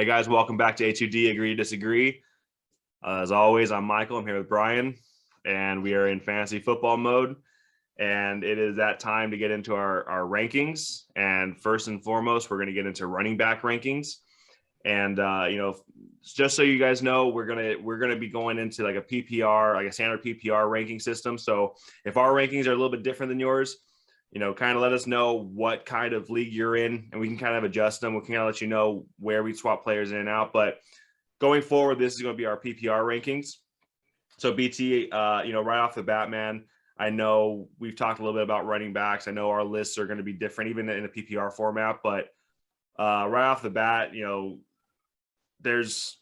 Hey guys, welcome back to A2D, Agree to Disagree. As always, I'm Michael. I'm here with Brian, and we are in fantasy football mode. And it is that time to get into our rankings. And first and foremost, we're going to get into running back rankings. And just so you guys know, we're gonna be going into like a PPR, like a standard PPR ranking system. So if our rankings are a little bit different than yours, kind of let us know what kind of league you're in, and we can kind of adjust them. We can kind of let you know where we swap players in and out. But going forward, this is going to be our PPR rankings. So BT, right off the bat, man, I know we've talked a little bit about running backs. I know our lists are going to be different, even in a PPR format. But right off the bat, there's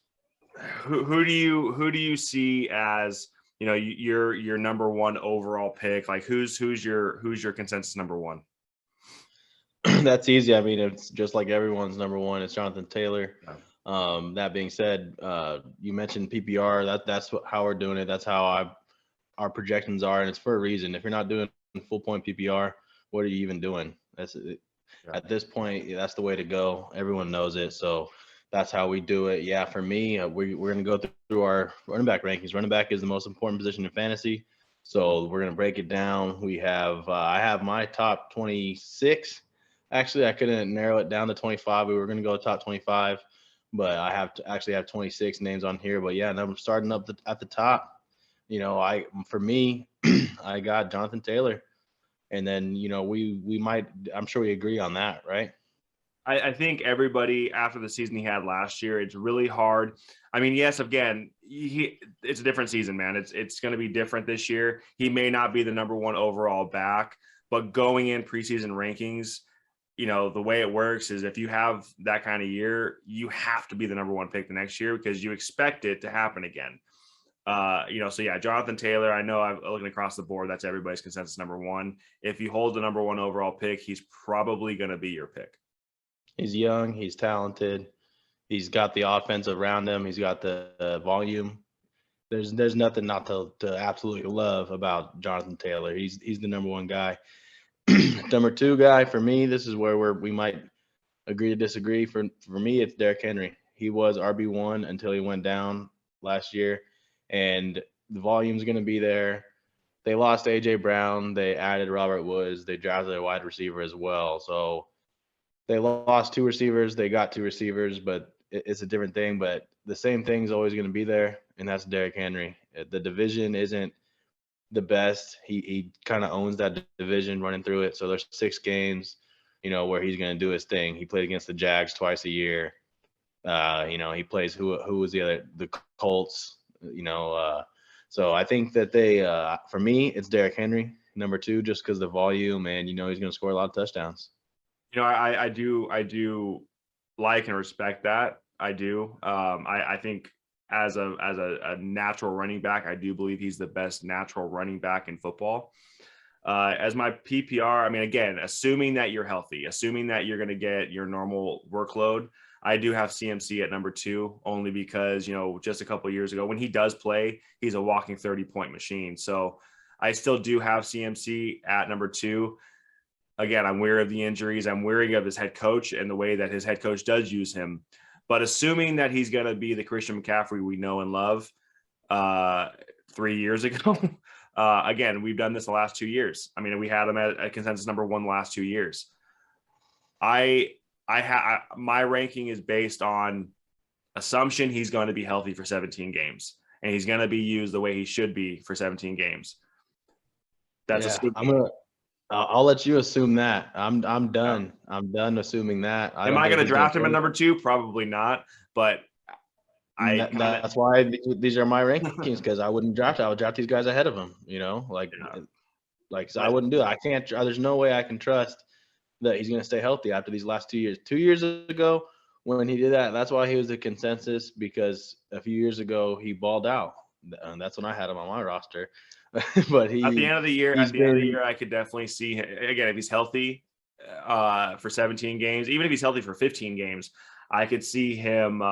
who do you see as your number one overall pick? Like who's your consensus number one? That's easy. I mean, it's just like everyone's number one. It's Jonathan Taylor. That being said, you mentioned PPR. That's how we're doing it. That's how our projections are, and it's for a reason. If you're not doing full point PPR, what are you even doing? At this point, that's the way to go. Everyone knows it. So that's how we do it. Yeah, for me, we're going to go through our running back rankings. Running back is the most important position in fantasy. So we're going to break it down. We have I have my top 26. Actually, I couldn't narrow it down to 25. We were going to go top 25, but I have 26 names on here. But yeah, and I'm starting up at the top. For me, I got Jonathan Taylor. And then, we might, I'm sure we agree on that, right? I think everybody after the season he had last year, it's really hard. I mean, yes, again, it's a different season, man. It's going to be different this year. He may not be the number one overall back, but going in preseason rankings, the way it works is if you have that kind of year, you have to be the number one pick the next year because you expect it to happen again. So yeah, Jonathan Taylor, I know I'm looking across the board. That's everybody's consensus number one. If you hold the number one overall pick, he's probably going to be your pick. He's young. He's talented. He's got the offense around him. He's got the volume. There's nothing not to absolutely love about Jonathan Taylor. He's the number one guy. Number two guy for me, this is where we might agree to disagree. For me, it's Derrick Henry. He was RB1 until he went down last year, and the volume's going to be there. They lost AJ Brown. They added Robert Woods. They drafted a wide receiver as well. So they lost two receivers. They got two receivers, but it's a different thing. But the same thing's always going to be there, and that's Derrick Henry. The division isn't the best. He kind of owns that division running through it. So there's 6 games, where he's going to do his thing. He played against the Jags twice a year. He plays who was the Colts. So I think that for me, it's Derrick Henry, number 2, just because the volume and he's going to score a lot of touchdowns. I do like and respect that. I do. I think as a natural running back, I do believe he's the best natural running back in football. As my PPR, I mean, again, assuming that you're healthy, assuming that you're going to get your normal workload, I do have CMC at number 2, only because, just a couple of years ago, when he does play, he's a walking 30-point machine. So I still do have CMC at number 2. Again, I'm wary of the injuries. I'm wary of his head coach and the way that his head coach does use him. But assuming that he's going to be the Christian McCaffrey we know and love 3 years ago, again, we've done this the last 2 years. I mean, we had him at a consensus number 1 the last 2 years. My ranking is based on assumption he's going to be healthy for 17 games, and he's going to be used the way he should be for 17 games. That's assuming. I'll let you assume that. I'm done. Yeah. I'm done assuming that. Am I going to draft him at number 2? Probably not. But that's why these are my rankings, because I wouldn't draft. I would draft these guys ahead of him. So I wouldn't do it. I can't. There's no way I can trust that he's going to stay healthy after these last 2 years. 2 years ago, when he did that, that's why he was the consensus, because a few years ago he balled out, and that's when I had him on my roster. But at the end of the year, I could definitely see him, again, if he's healthy for 17 games, even if he's healthy for 15 games, I could see him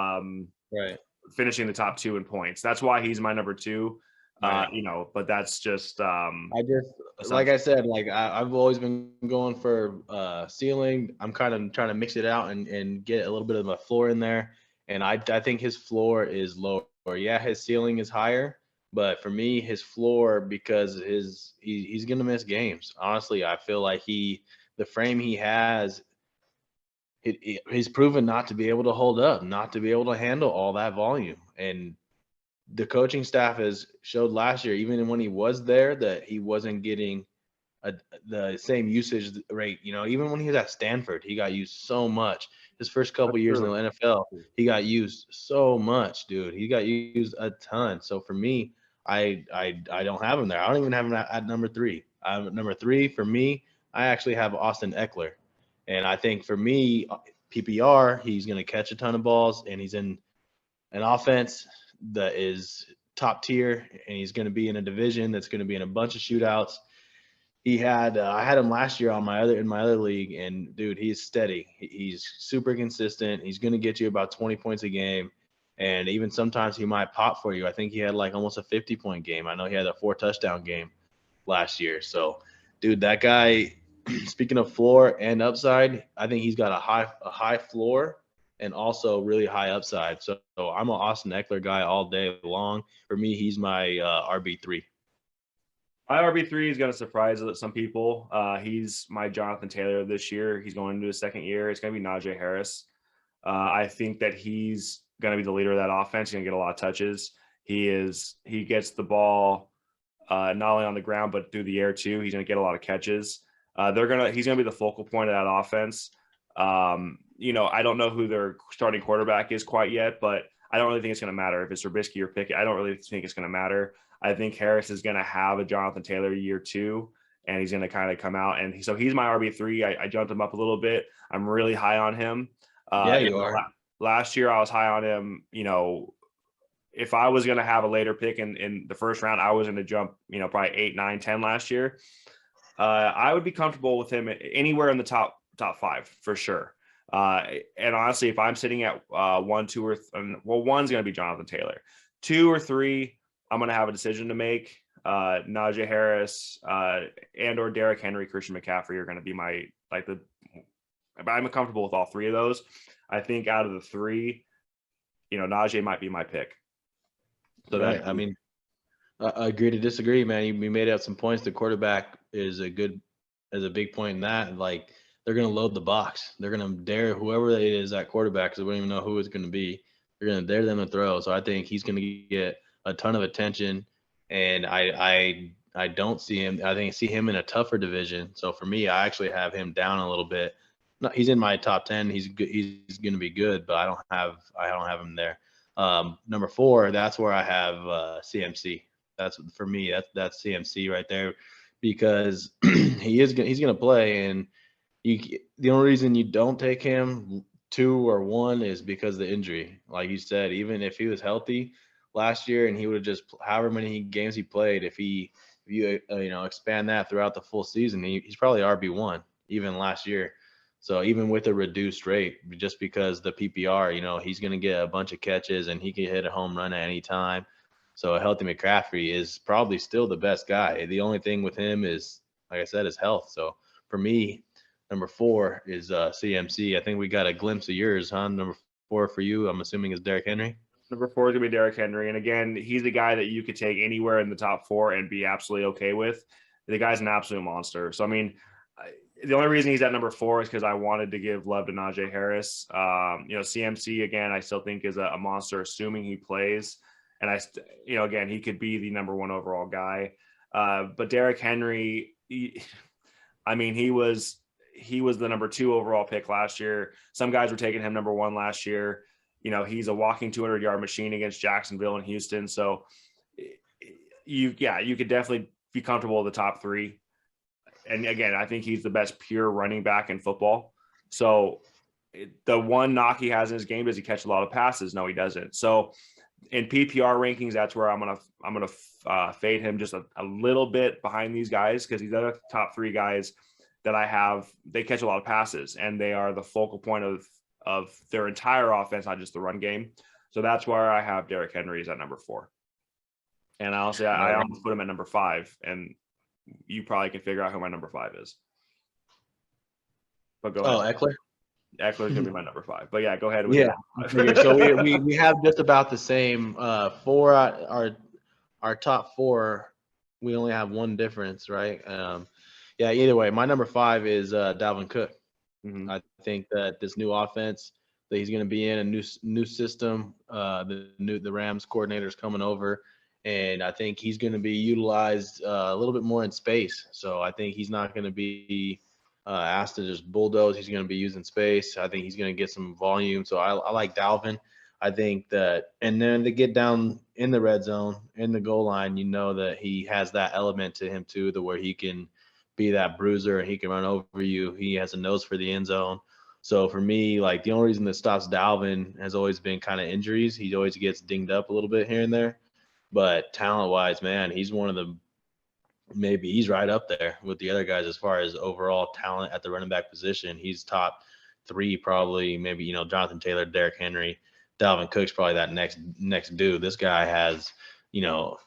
finishing the top 2 in points. That's why he's my number 2. Right. But that's just like I said, I've always been going for ceiling. I'm kind of trying to mix it out and get a little bit of a floor in there. And I think his floor is lower. Yeah, his ceiling is higher, but for me, his floor, because he's gonna miss games. Honestly, I feel like the frame he has, he's proven not to be able to hold up, not to be able to handle all that volume. And the coaching staff has showed last year, even when he was there, that he wasn't getting a, the same usage rate. You know, even when he was at Stanford, he got used so much. His first couple That's years in true. the NFL, he got used so much, dude. He got used a ton. So for me, I don't have him there. I don't even have him at number 3. Number 3 for me. I actually have Austin Eckler, and I think for me, PPR, he's going to catch a ton of balls, and he's in an offense that is top tier, and he's going to be in a division that's going to be in a bunch of shootouts. I had him last year on my other league, and dude, he's steady. He's super consistent. He's going to get you about 20 points a game, and even sometimes he might pop for you. I think he had like almost a 50-point game. I know he had a 4 touchdown game last year. So, dude, that guy. Speaking of floor and upside, I think he's got a high floor and also really high upside. So I'm an Austin Eckler guy all day long. For me, he's my RB3. My RB3 is going to surprise some people. He's my Jonathan Taylor this year. He's going into his second year. It's going to be Najee Harris. I think that he's going to be the leader of that offense. He's going to get a lot of touches. He gets the ball not only on the ground but through the air too. He's going to get a lot of catches. He's going to be the focal point of that offense. I don't know who their starting quarterback is quite yet, but I don't really think it's going to matter if it's Trubisky or Pickett. I don't really think it's going to matter. I think Harris is going to have a Jonathan Taylor year 2, and he's going to kind of come out. And so he's my RB3. I jumped him up a little bit. I'm really high on him. Yeah, you are. Last year, I was high on him. If I was going to have a later pick in the first round, I was going to jump, probably 8, 9, 10 last year. I would be comfortable with him anywhere in the top 5 for sure. And honestly, if I'm sitting at 1, 2, one's going to be Jonathan Taylor. 2 or 3, I'm going to have a decision to make. Najee Harris and or Derrick Henry, Christian McCaffrey are going to be I'm comfortable with all 3 of those. I think out of the 3, Najee might be my pick. So right. I mean, I agree to disagree, man. You made out some points. The quarterback is a big point in that. Like, they're going to load the box. They're going to dare whoever it is at quarterback, because we don't even know who it's going to be. They're going to dare them to throw. So I think he's going to get a ton of attention, and I don't see him. I see him in a tougher division. So for me, I actually have him down a little bit. No, he's in my top 10. He's good. He's going to be good, but I don't have him there. Number 4, that's where I have CMC. That's for me. That's CMC right there, because he's going to play, and the only reason you don't take him 2 or 1 is because of the injury. Like you said, even if he was healthy last year and he would have just however many games he played, if you expand that throughout the full season, he's probably RB1 even last year. So even with a reduced rate, just because the PPR, he's going to get a bunch of catches and he can hit a home run at any time. So a healthy McCaffrey is probably still the best guy. The only thing with him is, like I said, his health. So for me, number 4 is CMC. I think we got a glimpse of yours, huh? Number 4 for you, I'm assuming, is Derrick Henry. Number 4 is going to be Derrick Henry. And again, he's the guy that you could take anywhere in the top 4 and be absolutely okay with. The guy's an absolute monster. So, I mean, the only reason he's at number 4 is because I wanted to give love to Najee Harris. CMC, again, I still think is a monster, assuming he plays. And again, he could be the number 1 overall guy. But Derrick Henry, he was the number 2 overall pick last year. Some guys were taking him number 1 last year. He's a walking 200-yard machine against Jacksonville and Houston. So you could definitely be comfortable with the top 3. And again, I think he's the best pure running back in football. So the one knock he has in his game, does he catch a lot of passes? No, he doesn't. So in PPR rankings, that's where I'm gonna fade him just a little bit behind these guys, because these other top 3 guys that I have, they catch a lot of passes and they are the focal point of their entire offense, not just the run game. So that's where I have Derrick Henry is at number 4. And honestly, I almost put him at number 5, and you probably can figure out who my number 5 is. But go ahead. Oh, Eckler? Eckler's gonna be my number 5. But yeah, go ahead with Yeah. your Figure. So we have just about the same. Four our top four. We only have one difference, right? Yeah. Either way, my number 5 is Dalvin Cook. Mhm. I think that this new offense that he's going to be in, a new system, the Rams coordinator is coming over, and I think he's going to be utilized a little bit more in space. So I think he's not going to be asked to just bulldoze. He's going to be using space. I think he's going to get some volume. So I like Dalvin. I think that, and then to get down in the red zone, in the goal line, you know that he has that element to him too, the where he can be that bruiser and he can run over you. He has a nose for the end zone. So for me, like the only reason that stops Dalvin has always been kind of injuries. He always gets dinged up a little bit here and there. But talent wise, man, he's one of the maybe he's right up there with the other guys as far as overall talent at the running back position. He's top 3 probably, maybe, Jonathan Taylor, Derrick Henry, Dalvin Cook's probably that next dude. This guy has,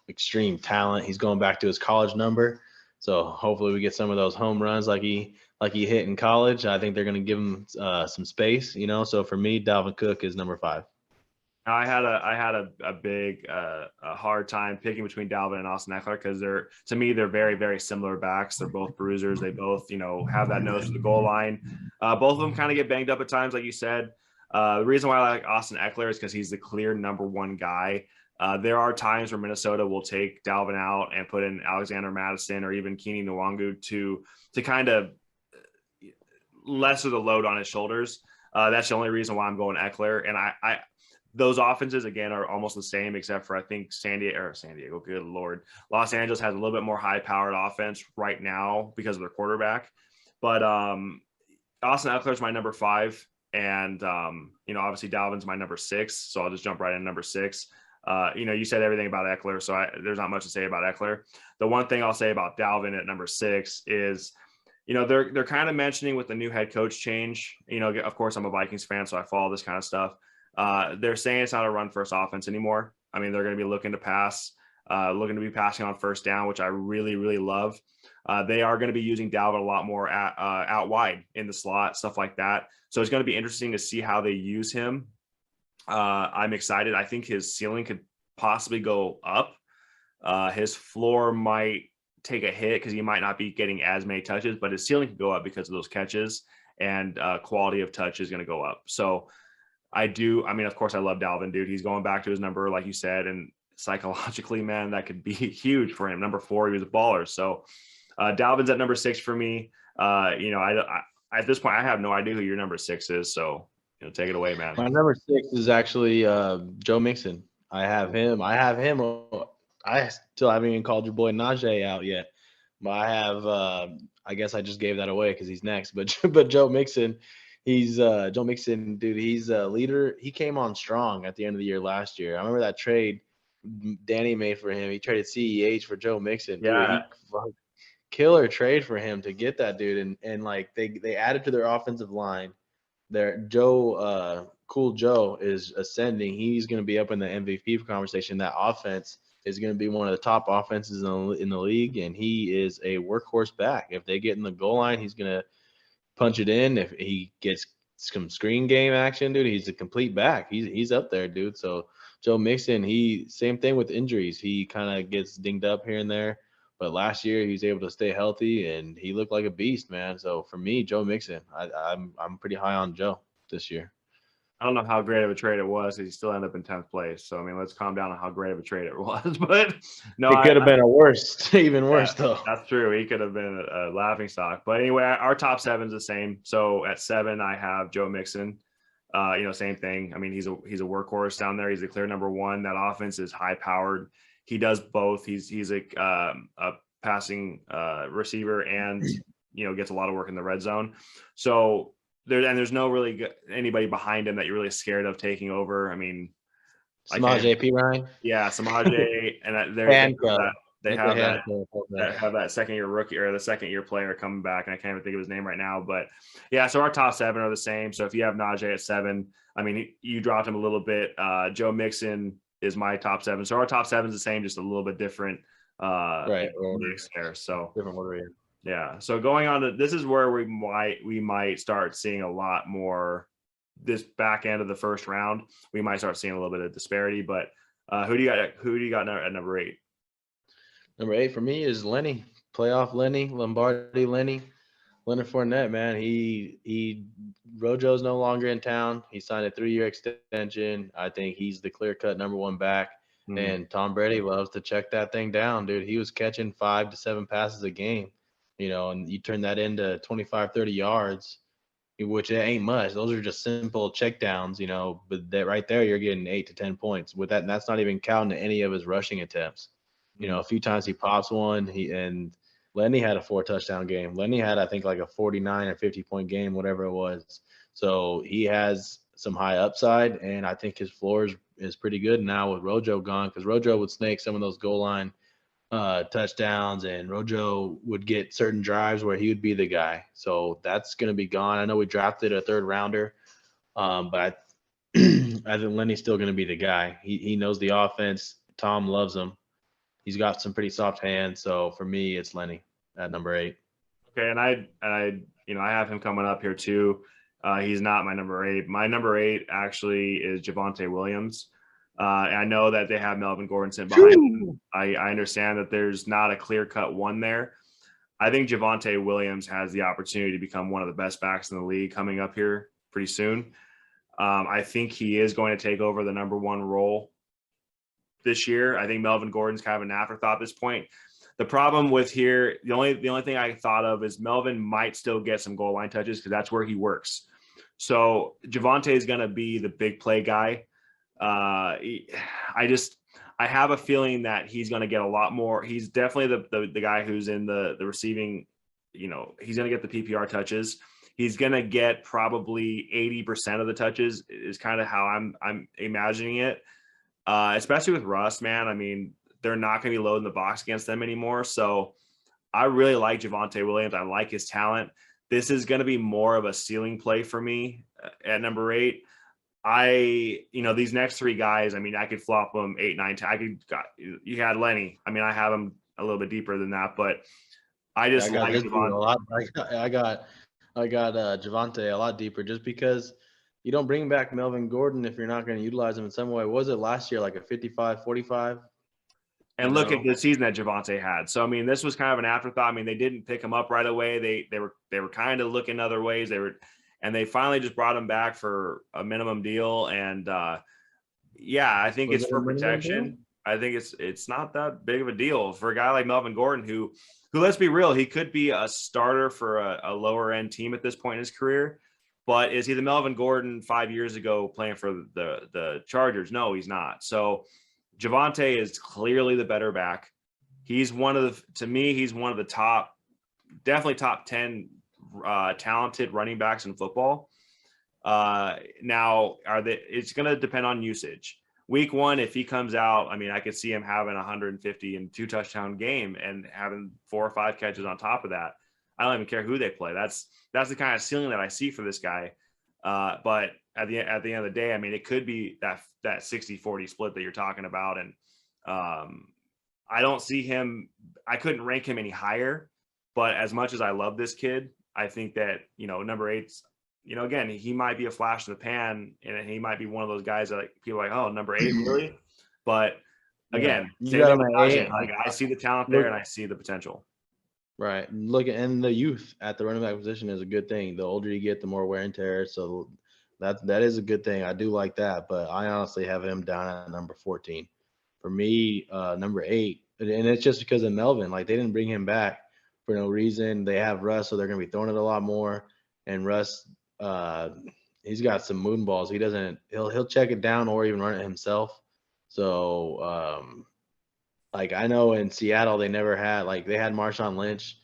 extreme talent. He's going back to his college number. So hopefully we get some of those home runs like he hit in college. I think they're going to give him some space, So for me, Dalvin Cook is number 5. I had a big a hard time picking between Dalvin and Austin Eckler because to me they're very, very similar backs. They're both bruisers. They both have that nose for the goal line. Both of them kind of get banged up at times, like you said. The reason why I like Austin Eckler is because he's the clear number 1 guy. There are times where Minnesota will take Dalvin out and put in Alexander Madison or even Keeney Nwangu to kind of lesser the load on his shoulders. That's the only reason why I'm going Eckler. And I those offenses again are almost the same, except for I think San Diego, good Lord, Los Angeles has a little bit more high-powered offense right now because of their quarterback. But Austin Eckler is my number 5, and obviously Dalvin's my number 6. So I'll just jump right in number 6. You said everything about Eckler, so there's not much to say about Eckler. The one thing I'll say about Dalvin at number 6 is, they're kind of mentioning with the new head coach change. Of course, I'm a Vikings fan, so I follow this kind of stuff. They're saying it's not a run first offense anymore. I mean, they're going to be looking to pass, looking to be passing on first down, which I really, really love. They are going to be using Dalvin a lot more out wide in the slot, stuff like that. So it's going to be interesting to see how they use him. I'm excited. I think his ceiling could possibly go up. His floor might take a hit because he might not be getting as many touches, but his ceiling could go up because of those catches, and quality of touch is going to go up. So of course I love Dalvin, dude. He's going back to his number, like you said, and psychologically, man, that could be huge for him. Number 4, he was a baller. So Dalvin's at number 6 for me. I at this point, I have no idea who your number 6 is. So, take it away, man. My number 6 is actually Joe Mixon. I have him. I still haven't even called your boy Najee out yet. But I have. I guess I just gave that away because he's next. But Joe Mixon, Joe Mixon, dude. He's a leader. He came on strong at the end of the year last year. I remember that trade Danny made for him. He traded CEH for Joe Mixon. Yeah. Dude, killer trade for him to get that dude. And like they added to their offensive line. Cool Joe is ascending. He's going to be up in the MVP conversation. That offense is going to be one of the top offenses in the league, and he is a workhorse back. If they get in the goal line, he's going to punch it in. If he gets some screen game action, dude, he's a complete back. He's up there, dude. So Joe Mixon, same thing with injuries. He kind of gets dinged up here and there. But last year he was able to stay healthy and he looked like a beast, man. So for me, Joe Mixon, I'm pretty high on Joe this year. I don't know how great of a trade it was because he still ended up in 10th place. So, I mean, let's calm down on how great of a trade it was. But no, it could have been even worse, though. That's true. He could have been a laughing stock. But anyway, our top 7 is the same. So at 7, I have Joe Mixon. Same thing. I mean, he's a workhorse down there. He's the clear number 1. That offense is high powered. He does both. He's a passing receiver and gets a lot of work in the red zone. So there's no really anybody behind him that you're really scared of taking over. I mean, Samaje P. Ryan. Yeah, Samaje, and they have that second year rookie or the second year player coming back, and I can't even think of his name right now. But yeah, so our top 7 are the same. So if you have Najee at 7, I mean, you dropped him a little bit. Joe Mixon is my top 7. So our top 7 is the same, just a little bit different. Right. There. So different order. Yeah. So going on to this is where we might start seeing a lot more this back end of the first round. We might start seeing a little bit of disparity. But who do you got? Who do you got at number 8? Number 8 for me is Lenny, playoff Lenny, Lombardi Lenny. Leonard Fournette, man, Rojo's no longer in town. He signed a 3-year extension. I think he's the clear-cut number 1 back. And Tom Brady loves to check that thing down, dude. He was catching 5 to 7 passes a game, and you turn that into 25, 30 yards, which ain't much. Those are just simple check downs, but that right there, you're getting 8 to 10 points with that. And that's not even counting any of his rushing attempts. A few times he pops one, and Lenny had a 4-touchdown game. Lenny had, I think, like a 49 or 50-point game, whatever it was. So he has some high upside, and I think his floor is pretty good now with Rojo gone, because Rojo would snake some of those goal line touchdowns, and Rojo would get certain drives where he would be the guy. So that's going to be gone. I know we drafted a 3rd rounder, but I think Lenny's still going to be the guy. He knows the offense. Tom loves him. He's got some pretty soft hands. So for me, it's Lenny at number 8. Okay, and I have him coming up here too. He's not my number 8. My number 8 actually is Javonte Williams. I know that they have Melvin Gordon sitting behind him. I understand that there's not a clear-cut one there. I think Javonte Williams has the opportunity to become one of the best backs in the league coming up here pretty soon. I think he is going to take over the number 1 role this year. I think Melvin Gordon's kind of an afterthought at this point. The problem with here, the only thing I thought of is Melvin might still get some goal line touches because that's where he works. So Javonte is going to be the big play guy. I have a feeling that he's going to get a lot more. He's definitely the guy who's in the receiving. He's going to get the PPR touches. He's going to get probably 80% of the touches. Is kind of how I'm imagining it. Especially with Russ, man. I mean, they're not going to be loading the box against them anymore. So I really like Javonte Williams. I like his talent. This is going to be more of a ceiling play for me at number 8. These next 3 guys, I mean, I could flop them 8, 9, 10. You had Lenny. I mean, I have him a little bit deeper than that, but I just like Javonte. A lot. I got Javonte a lot deeper just because you don't bring back Melvin Gordon if you're not going to utilize him in some way. Was it last year like a 55-45? And look at the season that Javonte had. So I mean, this was kind of an afterthought. I mean, they didn't pick him up right away. They were kind of looking other ways. They finally just brought him back for a minimum deal. And I think it's for protection. I think it's not that big of a deal for a guy like Melvin Gordon, who let's be real, he could be a starter for a lower end team at this point in his career. But is he the Melvin Gordon 5 years ago playing for the Chargers? No, he's not. So Javonte is clearly the better back. He's one of the top, definitely top 10 talented running backs in football. Now it's going to depend on usage. Week 1, if he comes out, I mean, I could see him having 150 and 2 touchdown game and having 4 or 5 catches on top of that. I don't even care who they play. That's the kind of ceiling that I see for this guy. But at the end of the day, I mean, it could be that 60-40 split that you're talking about. And I don't see him. I couldn't rank him any higher. But as much as I love this kid, I think that, number 8's, again, he might be a flash in the pan, and he might be one of those guys that people are like, oh, number 8, really? But again, I see the talent there and I see the potential. Right. And the youth at the running back position is a good thing. The older you get, the more wear and tear. So that is a good thing. I do like that. But I honestly have him down at number 14. For me, number 8, and it's just because of Melvin. Like, they didn't bring him back for no reason. They have Russ, so they're going to be throwing it a lot more. And Russ, he's got some moon balls. He'll check it down or even run it himself. So, I know in Seattle they had Marshawn Lynch,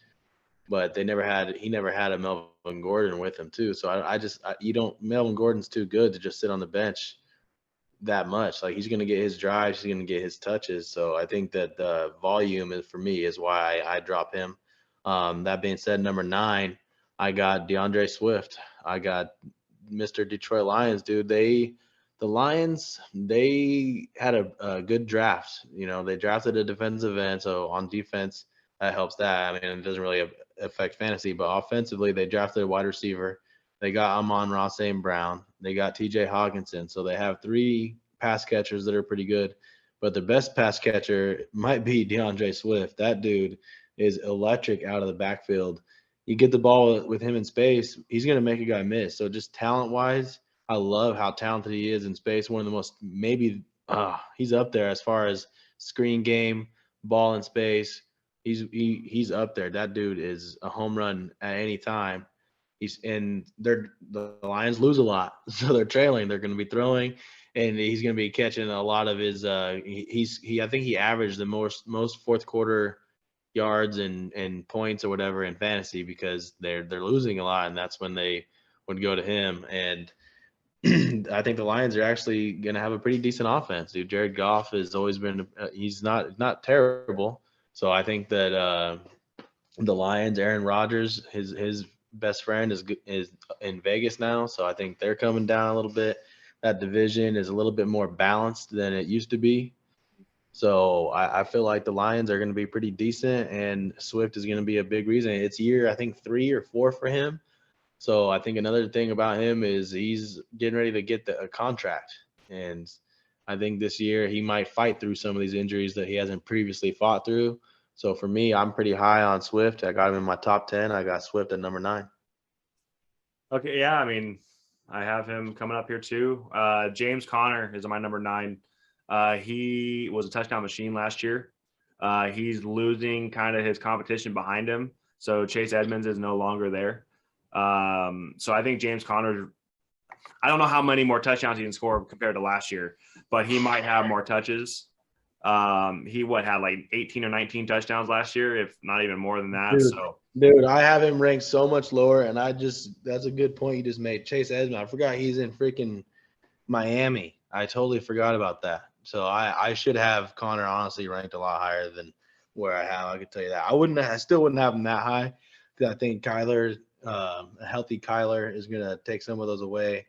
but he never had a Melvin Gordon with him too. So Melvin Gordon's too good to just sit on the bench that much. Like, he's going to get his drives, he's going to get his touches. So I think that the volume is why I drop him. That being said, number 9, I got DeAndre Swift. I got Mr. Detroit Lions, dude. The Lions, they had a good draft. They drafted a defensive end, so on defense, that helps that. I mean, it doesn't really affect fantasy, but offensively, they drafted a wide receiver. They got Amon-Ra St. Brown. They got TJ Hawkinson. So they have 3 pass catchers that are pretty good. But the best pass catcher might be DeAndre Swift. That dude is electric out of the backfield. You get the ball with him in space, he's going to make a guy miss. So just talent-wise, I love how talented he is in space. One of the most he's up there as far as screen game, ball in space. He's up there. That dude is a home run at any time. The Lions lose a lot, so they're trailing. They're going to be throwing, and he's going to be catching a lot of his. I think he averaged the most fourth quarter yards and points or whatever in fantasy because they're losing a lot, and that's when they would go to him. And I think the Lions are actually going to have a pretty decent offense. Dude, Jared Goff has always been he's not terrible. So I think that the Lions, Aaron Rodgers, his best friend is in Vegas now, so I think they're coming down a little bit. That division is a little bit more balanced than it used to be. So I feel like the Lions are going to be pretty decent, and Swift is going to be a big reason. It's year, I think, 3 or 4 for him. So I think another thing about him is he's getting ready to get a contract. And I think this year he might fight through some of these injuries that he hasn't previously fought through. So for me, I'm pretty high on Swift. I got him in my top 10. I got Swift at number 9. Okay, yeah, I mean, I have him coming up here too. James Conner is my number 9. He was a touchdown machine last year. He's losing kind of his competition behind him. So Chase Edmonds is no longer there. So I think James Conner, I don't know how many more touchdowns he can score compared to last year, but he might have more touches. He had like 18 or 19 touchdowns last year, if not even more than that. Dude, I have him ranked so much lower, and that's a good point you just made. Chase Edmonds, I forgot he's in freaking Miami. I totally forgot about that. So I should have Connor honestly ranked a lot higher than where I have. I could tell you that. I still wouldn't have him that high because I think Kyler, a healthy Kyler, is gonna take some of those away,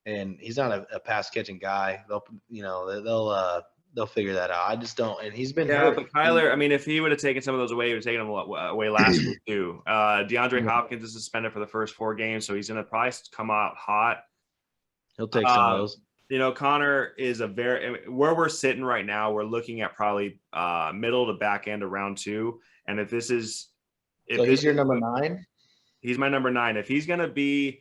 and he's not a pass catching guy. They'll figure that out. I just don't, and he's been hurt. But Kyler, I mean, if he would have taken some of those away, he would have taken them away last week too. DeAndre Hopkins is suspended for the first 4 games, so he's gonna probably come out hot. He'll take some of those. Connor is where we're sitting right now. We're looking at probably middle to back end of round 2. And he's your number 9. He's my number 9. If he's gonna be,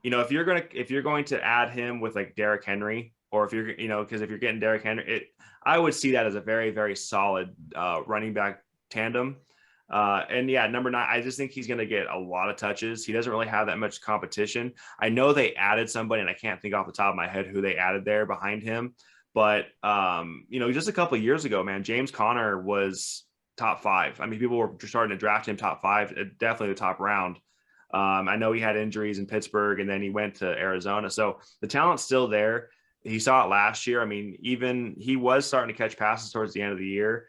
if you're going to add him with like Derrick Henry, or if you're, because if you're getting Derrick Henry, I would see that as a very, very solid running back tandem. And yeah, number 9, I just think he's going to get a lot of touches. He doesn't really have that much competition. I know they added somebody, and I can't think off the top of my head who they added there behind him. But, just a couple of years ago, man, James Conner was top 5. I mean, people were starting to draft him top 5, definitely the top round. I know he had injuries in Pittsburgh, and then he went to Arizona. So the talent's still there. He saw it last year. I mean, even he was starting to catch passes towards the end of the year.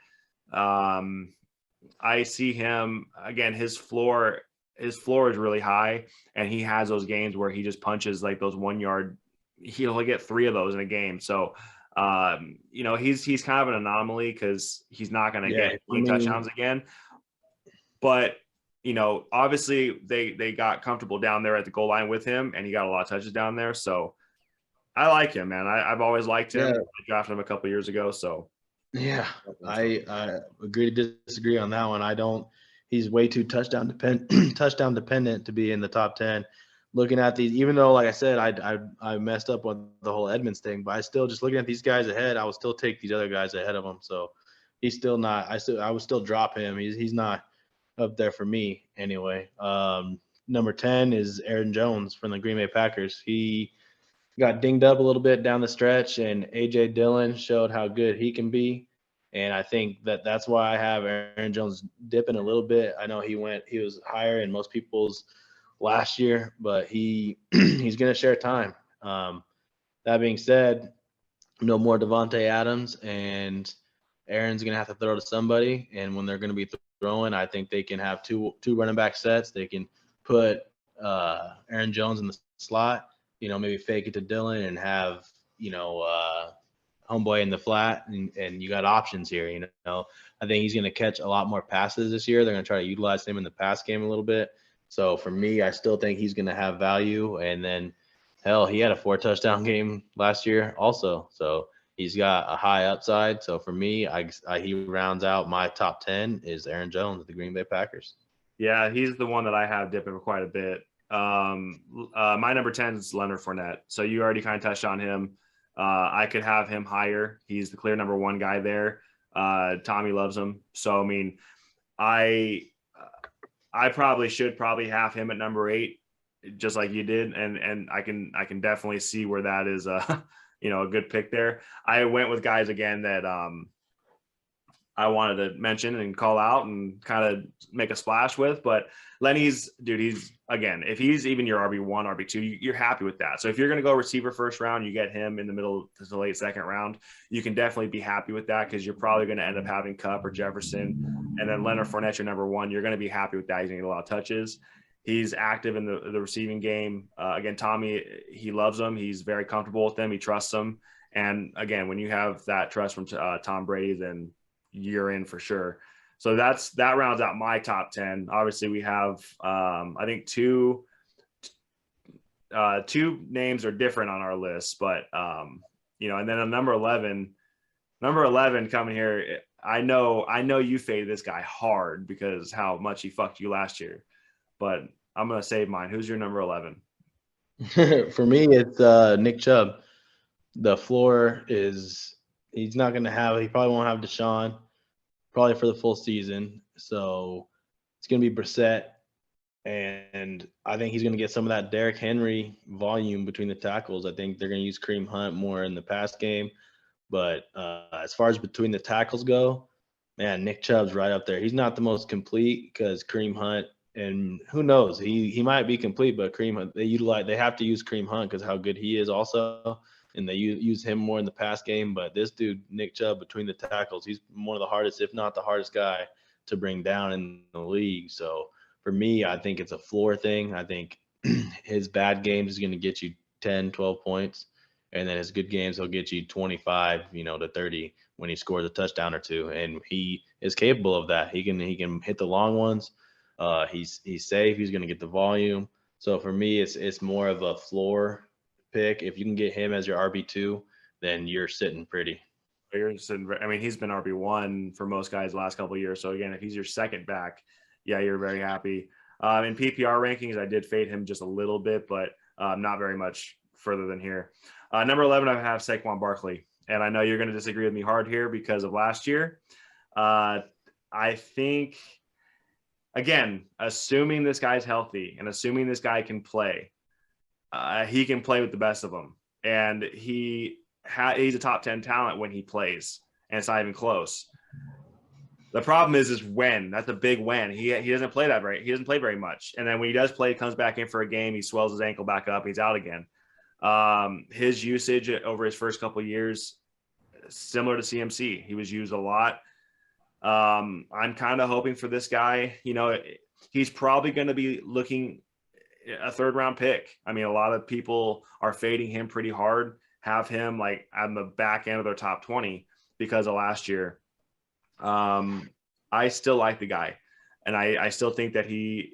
I see him again. His floor is really high, and he has those games where he just punches like those 1 yard. He'll get 3 of those in a game. So, he's kind of an anomaly because he's not going to get 20 touchdowns again. But obviously they got comfortable down there at the goal line with him, and he got a lot of touches down there. So I like him, man. I've always liked him. Yeah. I drafted him a couple of years ago. So yeah, I agree to disagree on that one. He's way too touchdown dependent to be in the top 10. Looking at these, even though, like I said, I messed up with the whole Edmonds thing, but I still, just looking at these guys ahead, I would still take these other guys ahead of him. So he's still not. I would still drop him. He's not up there for me anyway. Number 10 is Aaron Jones from the Green Bay Packers. He got dinged up a little bit down the stretch, and A.J. Dillon showed how good he can be. And I think that's why I have Aaron Jones dipping a little bit. I know he was higher in most people's last year, but he's going to share time. That being said, no more Devontae Adams, and Aaron's going to have to throw to somebody. And when they're going to be throwing, I think they can have two running back sets. They can put Aaron Jones in the slot, maybe fake it to Dylan and have, homeboy in the flat, and you got options here. You know, I think he's going to catch a lot more passes this year. They're going to try to utilize him in the pass game a little bit. So for me, I still think he's going to have value. And then, hell, he had a 4 touchdown game last year also. So he's got a high upside. So for me, he rounds out my top 10 is Aaron Jones of the Green Bay Packers. Yeah, he's the one that I have dipping for quite a bit. My number 10 is Leonard Fournette. So you already kind of touched on him. I could have him higher. He's the clear number one guy there. Tommy loves him. So, I mean, I probably should have him at number 8, just like you did. And I can definitely see where that is a good pick there. I went with guys again that I wanted to mention and call out and kind of make a splash with, but Lenny's, dude, he's, again, if he's even your RB1, RB2, you're happy with that. So if you're going to go receiver first round, you get him in the middle to the late second round, you can definitely be happy with that because you're probably going to end up having Kupp or Jefferson. And then Leonard Fournette, your number 1, you're going to be happy with that. He's going to get a lot of touches. He's active in the receiving game. Again, Tommy, he loves him. He's very comfortable with them. He trusts them. And again, when you have that trust from Tom Brady, then you're in for sure. So that rounds out my top 10. Obviously we have I think two names are different on our list, but and then on number 11 coming here, I know you faded this guy hard because how much he fucked you last year, but I'm going to save mine. Who's your number 11? For me, it's Nick Chubb. The floor is he's not going to have – he probably won't have Deshaun probably for the full season. So it's going to be Brissett. And I think he's going to get some of that Derrick Henry volume between the tackles. I think they're going to use Kareem Hunt more in the pass game. But as far as between the tackles go, man, Nick Chubb's right up there. He's not the most complete because Kareem Hunt, and who knows, he might be complete, but Kareem Hunt, they have to use Kareem Hunt because how good he is also, and they use him more in the pass game. But this dude, Nick Chubb, between the tackles, he's one of the hardest, if not the hardest guy to bring down in the league. So for me, I think it's a floor thing. I think his bad games is going to get you 10, 12 points. And then his good games, he'll get you 25, to 30 when he scores a touchdown or two. And he is capable of that. He can hit the long ones. He's safe. He's going to get the volume. So for me, it's more of a floor pick. If you can get him as your RB2, then you're sitting pretty. He's been RB1 for most guys the last couple of years. So again, if he's your second back, yeah, you're very happy. In PPR rankings, I did fade him just a little bit, but not very much further than here. Number 11, I have Saquon Barkley. And I know you're going to disagree with me hard here because of last year. I think, again, assuming this guy's healthy and assuming this guy can play, he can play with the best of them. And he's a top 10 talent when he plays, and it's not even close. The problem is when. That's a big when. He doesn't play that very. He doesn't play very much. And then when he does play, he comes back in for a game, he swells his ankle back up, he's out again. His usage over his first couple of years, similar to CMC. He was used a lot. I'm kind of hoping for this guy. He's probably going to be looking a third-round pick. I mean, a lot of people are fading him pretty hard, have him like on the back end of their top 20 because of last year. I still like the guy, and I still think that he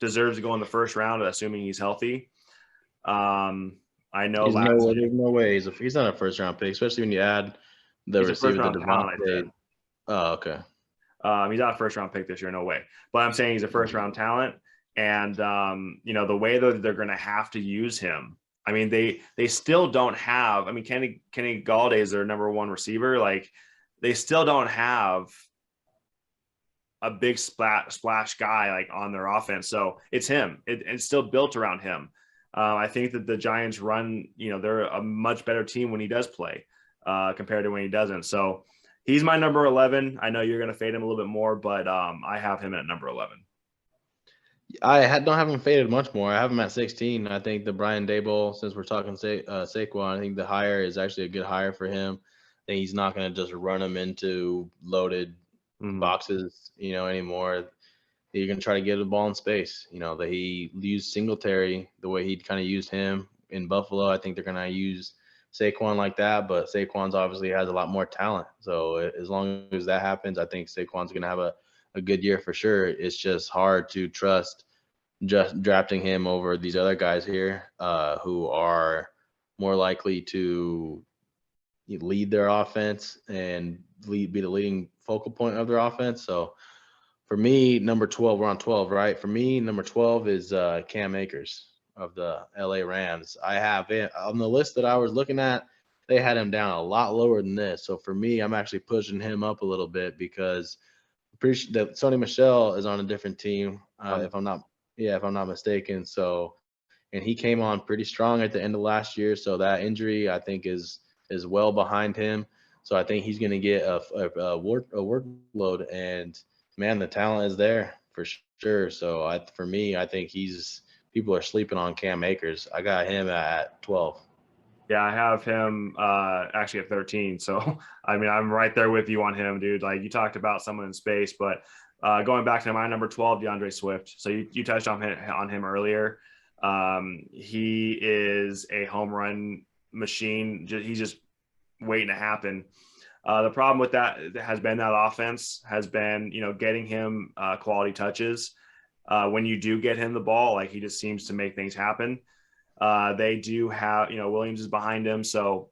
deserves to go in the first round, assuming he's healthy. I know there's no way he's not a first round pick, especially when you add the receiver that Devontae. Oh, okay. He's not a first round pick this year, no way. But I'm saying he's a first round talent, and the way that they're going to have to use him. I mean, they still don't have. I mean, Kenny Galladay is their number 1 receiver. Like, they still don't have a big splash guy like on their offense. So it's him. It's still built around him. I think that the Giants run, they're a much better team when he does play compared to when he doesn't. So he's my number 11. I know you're going to fade him a little bit more, but I have him at number 11. I don't have him faded much more. I have him at 16. I think the Brian Daboll, since we're talking Saquon, I think the hire is actually a good hire for him. I think he's not going to just run him into loaded boxes, anymore. You're going to try to get the ball in space. That he used Singletary the way he kind of used him in Buffalo. I think they're going to use Saquon like that, but Saquon's obviously has a lot more talent. So as long as that happens, I think Saquon's going to have a good year for sure. It's just hard to trust just drafting him over these other guys here who are more likely to lead their offense and be the leading focal point of their offense. So for me, number 12, we're on 12, right? For me, number 12 is Cam Akers of the LA Rams. I have it on the list that I was looking at. They had him down a lot lower than this. So for me, I'm actually pushing him up a little bit because I'm pretty sure that Sony Michel is on a different team, if I'm not mistaken. So, and he came on pretty strong at the end of last year. So that injury, I think, is well behind him. So I think he's going to get a workload, and man, the talent is there for sure. So for me, I think people are sleeping on Cam Akers. I got him at 12. Yeah, I have him actually at 13. So, I mean, I'm right there with you on him, dude. Like you talked about someone in space, but going back to my number 12, DeAndre Swift. So you touched on him earlier. He is a home run machine. He's just waiting to happen. The problem with that has been that offense has been, getting him quality touches. When you do get him the ball, like he just seems to make things happen. They do have, Williams is behind him. So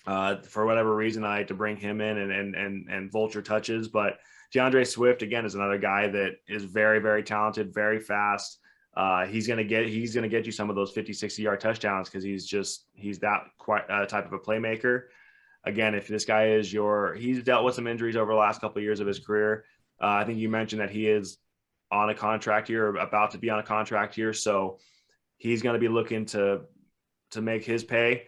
for whatever reason, I like to bring him in and vulture touches. But DeAndre Swift, again, is another guy that is very, very talented, very fast. He's going to get you some of those 50, 60-yard touchdowns because he's that type of a playmaker. Again, if this guy he's dealt with some injuries over the last couple of years of his career. I think you mentioned that he is on a contract here, or about to be on a contract here. So he's going to be looking to make his pay.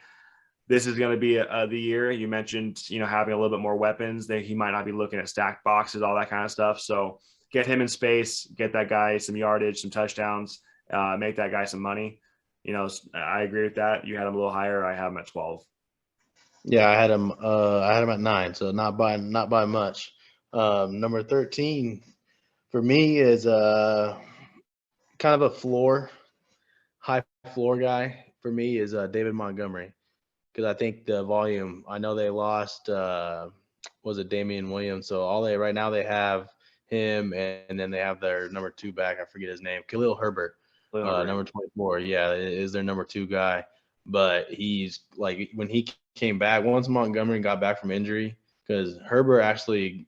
This is going to be the year. You mentioned, having a little bit more weapons. That he might not be looking at stacked boxes, all that kind of stuff. So get him in space, get that guy some yardage, some touchdowns, make that guy some money. I agree with that. You had him a little higher. I have him at 12. Yeah, I had him. I had him at 9, so not by much. Number 13 for me is kind of a high floor guy. For me is David Montgomery, because I think the volume. I know they lost. Was it Damian Williams? So right now they have him, and then they have their number 2 back. I forget his name. Khalil Herbert, number 24. Yeah, is their number 2 guy. But he's like, when he came back, once Montgomery got back from injury, because Herbert actually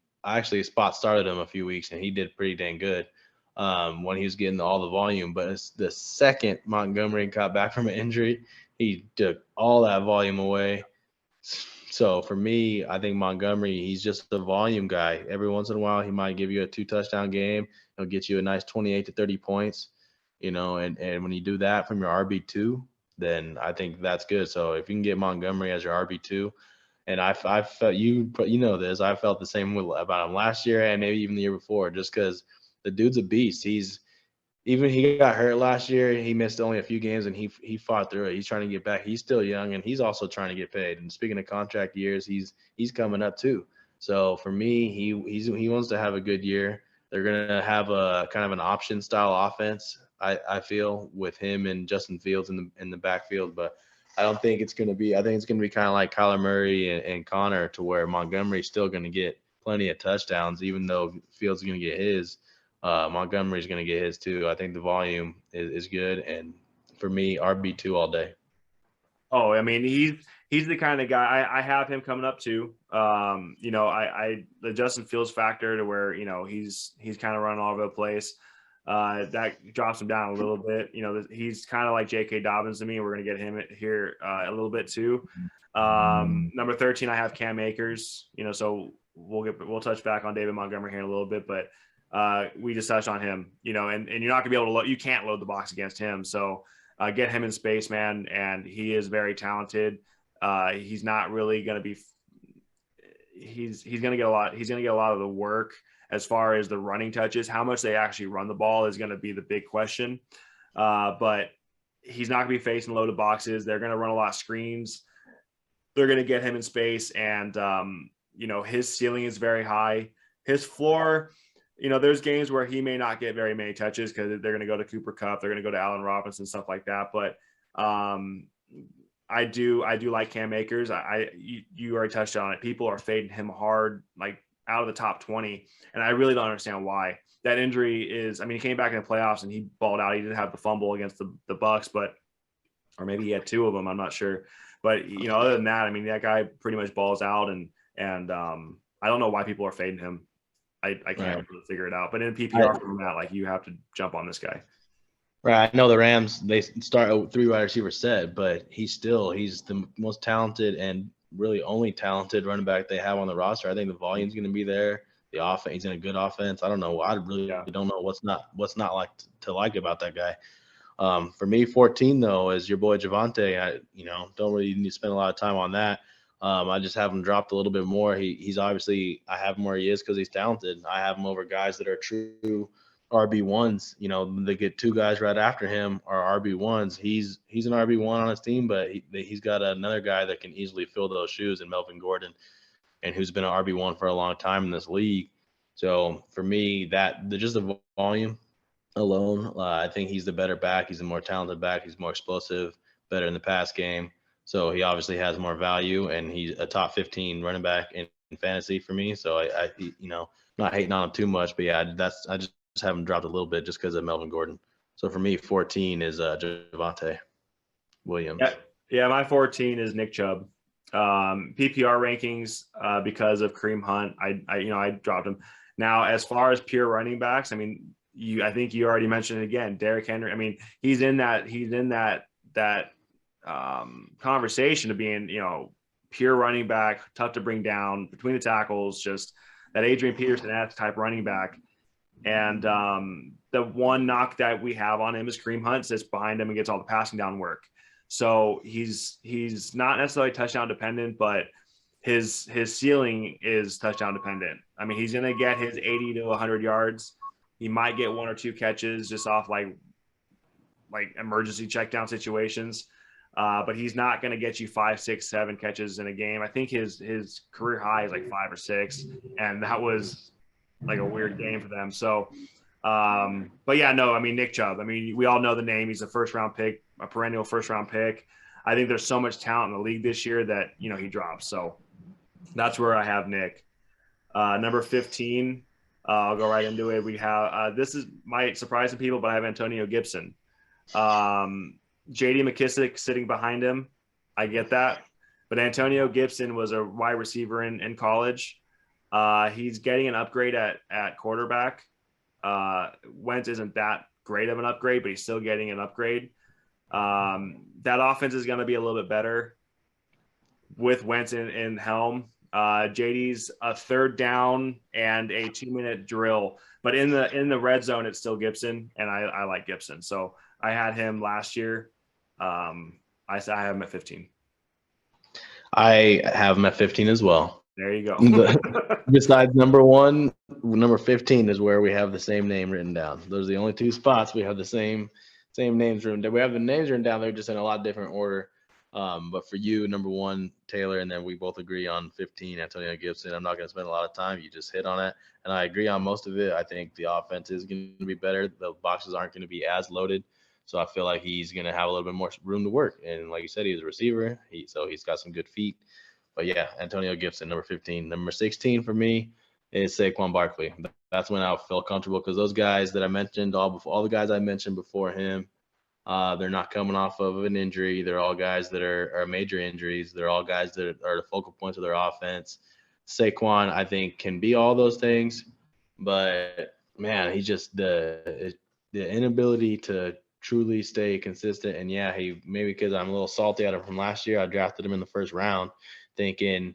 spot started him a few weeks and he did pretty dang good when he was getting all the volume. But it's the second Montgomery got back from an injury, he took all that volume away. So for me, I think Montgomery, he's just a volume guy. Every once in a while, he might give you a 2-touchdown game. He'll get you a nice 28 to 30 points, and when you do that from your RB2, then I think that's good. So if you can get Montgomery as your RB2, and I felt this, I felt the same about him last year and maybe even the year before, just because the dude's a beast. He got hurt last year. He missed only a few games and he fought through it. He's trying to get back. He's still young and he's also trying to get paid. And speaking of contract years, he's coming up too. So for me, he wants to have a good year. They're gonna have a kind of an option style offense. I feel, with him and Justin Fields in the backfield, but I don't think it's gonna be. I think it's gonna be kind of like Kyler Murray and Connor, to where Montgomery's still gonna get plenty of touchdowns, even though Fields is gonna get his. Montgomery's gonna get his too. I think the volume is good, and for me, RB2 all day. Oh, I mean, he's the kind of guy I have him coming up to. The Justin Fields factor, to where he's kind of running all over the place. That drops him down a little bit. He's kind of like J.K. Dobbins to me. We're going to get him here a little bit too. Number 13, I have Cam Akers. So we'll touch back on David Montgomery here in a little bit, but we just touched on him. And you're not going to be able to you can't load the box against him. So get him in space, man, and he is very talented. He's not really going to be. He's going to get a lot. He's going to get a lot of the work. As far as the running touches, how much they actually run the ball is going to be the big question. But he's not going to be facing loaded boxes. They're going to run a lot of screens. They're going to get him in space. And, his ceiling is very high. His floor, there's games where he may not get very many touches because they're going to go to Cooper Kupp. They're going to go to Allen Robinson, stuff like that. But I I do like Cam Akers. You already touched on it. People are fading him hard, like out of the top 20, and I really don't understand why. That injury is. I mean, he came back in the playoffs and he balled out. He didn't have the fumble against the Bucks, but or maybe he had two of them. I'm not sure, but other than that, I mean, that guy pretty much balls out, and I don't know why people are fading him. I can't really figure it out. But in PPR format, like you have to jump on this guy. Right. I know the Rams, they start a 3 wide receiver set, but he's the most talented and really only talented running back they have on the roster. I think the volume's going to be there. The offense, he's in a good offense. I don't know. I really don't know what's not like to like about that guy. For me, 14 though is your boy Javonte. I don't really need to spend a lot of time on that. I just have him dropped a little bit more. He's obviously, I have him where he is because he's talented. I have him over guys that are true RB1s. They get 2 guys right after him are RB1s. He's an RB1 on his team, but he's got another guy that can easily fill those shoes in Melvin Gordon, and who's been an RB1 for a long time in this league. So for me, just the volume alone, I think he's the better back. He's a more talented back. He's more explosive, better in the pass game. So he obviously has more value, and he's a top 15 running back in fantasy for me. So I not hating on him too much, but yeah, I just have him dropped a little bit just because of Melvin Gordon. So for me, 14 is Javonte Williams. Yeah, my 14 is Nick Chubb. PPR rankings because of Kareem Hunt, I dropped him. Now, as far as pure running backs, I mean, I think you already mentioned it again, Derrick Henry. I mean, he's in that conversation of being, pure running back, tough to bring down between the tackles, just that Adrian Peterson-esque type running back. And the one knock that we have on him is Kareem Hunt sits behind him and gets all the passing down work. So he's not necessarily touchdown dependent, but his ceiling is touchdown dependent. I mean, he's going to get his 80 to 100 yards. He might get 1 or 2 catches just off like emergency check down situations. But he's not going to get you 5, 6, 7 catches in a game. I think his career high is like 5 or 6. And that was like a weird game for them. So, but yeah, no, I mean, Nick Chubb, I mean, we all know the name. He's a first-round pick, a perennial first-round pick. I think there's so much talent in the league this year that, he drops. So that's where I have Nick. Number 15, I'll go right into it. We have this might surprise some people, but I have Antonio Gibson. J.D. McKissick sitting behind him. I get that. But Antonio Gibson was a wide receiver in college. He's getting an upgrade at quarterback. Wentz isn't that great of an upgrade, but he's still getting an upgrade. That offense is going to be a little bit better with Wentz in helm. JD's a 3rd down and a 2-minute drill, but in the red zone, it's still Gibson, and I like Gibson. So I had him last year. I have him at 15. I have him at 15 as well. There you go. Besides number 1, number 15 is where we have the same name written down. Those are the only 2 spots we have the same names written down. We have the names written down. They're just in a lot different order. But for you, number 1, Taylor, and then we both agree on 15, Antonio Gibson. I'm not going to spend a lot of time. You just hit on it. And I agree on most of it. I think the offense is going to be better. The boxes aren't going to be as loaded. So I feel like he's going to have a little bit more room to work. And like you said, he's a receiver. So he's got some good feet. But yeah, Antonio Gibson, number 15. Number 16 for me is Saquon Barkley. That's when I feel comfortable because those guys that I mentioned, all the guys I mentioned before him, they're not coming off of an injury. They're all guys that are major injuries. They're all guys that are the focal points of their offense. Saquon, I think, can be all those things. But, man, he's just the inability to truly stay consistent. And, yeah, maybe because I'm a little salty at him from last year, I drafted him in the 1st round thinking